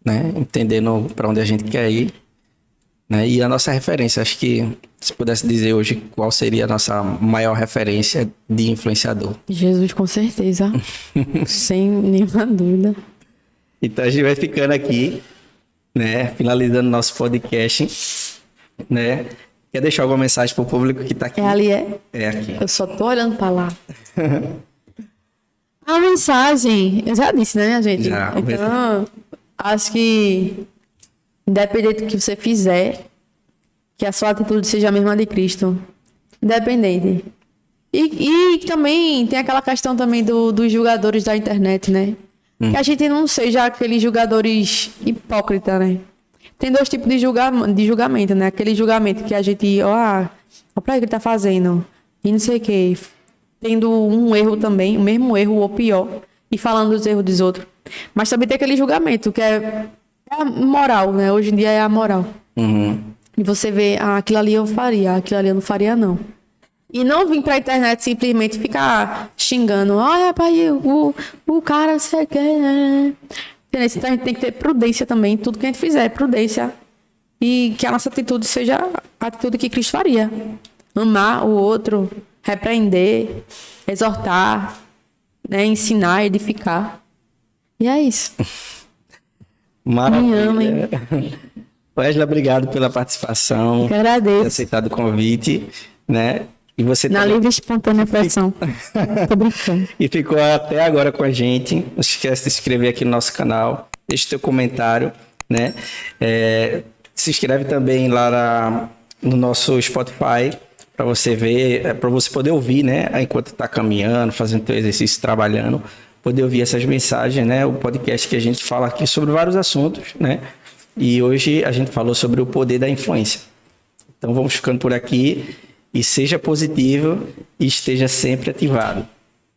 S1: né? Entendendo para onde a gente quer ir, né? E a nossa referência, acho que se pudesse dizer hoje qual seria a nossa maior referência de influenciador.
S2: Jesus, com certeza. Sem nenhuma dúvida.
S1: Então a gente vai ficando aqui, né? Finalizando nosso podcast, né? Quer deixar alguma mensagem para o público que está aqui?
S2: É ali, é?
S1: É aqui.
S2: Eu só tô olhando para lá. A mensagem, eu já disse, né, minha gente?
S1: Já.
S2: Então, acho que independente do que você fizer, que a sua atitude seja a mesma de Cristo. Independente. E também tem aquela questão também dos julgadores da internet, né? Que a gente não seja aqueles julgadores hipócritas, né? Tem dois tipos de julgamento, né? Aquele julgamento que a gente, olha pra que ele tá fazendo, e não sei o quê. Tendo um erro também, o mesmo erro ou pior, e falando dos erros dos outros. Mas também tem aquele julgamento que é a moral, né? Hoje em dia é a moral.
S1: Uhum.
S2: E você vê, aquilo ali eu faria, aquilo ali eu não faria, não. E não vir pra internet simplesmente ficar xingando. Rapaz, o cara, você quer, né? Entendeu? Então a gente tem que ter prudência também. Tudo que a gente fizer, prudência. E que a nossa atitude seja a atitude que Cristo faria. Amar o outro, repreender, exortar, né? Ensinar, edificar. E é isso.
S1: Maravilha.
S2: Me amem.
S1: Wesley, obrigado pela participação.
S2: Eu agradeço.
S1: Ter aceitado o convite, né? E você
S2: Na
S1: também.
S2: livre e espontânea pressão. Tô brincando.
S1: E ficou até agora com a gente. Não se esquece de se inscrever aqui no nosso canal. Deixe seu comentário, né? Se inscreve também lá no nosso Spotify para você ver, para você poder ouvir, né? Enquanto está caminhando, fazendo teu exercício, trabalhando, poder ouvir essas mensagens, né? O podcast que a gente fala aqui sobre vários assuntos, né? E hoje a gente falou sobre o poder da influência. Então vamos ficando por aqui e seja positivo e esteja sempre ativado.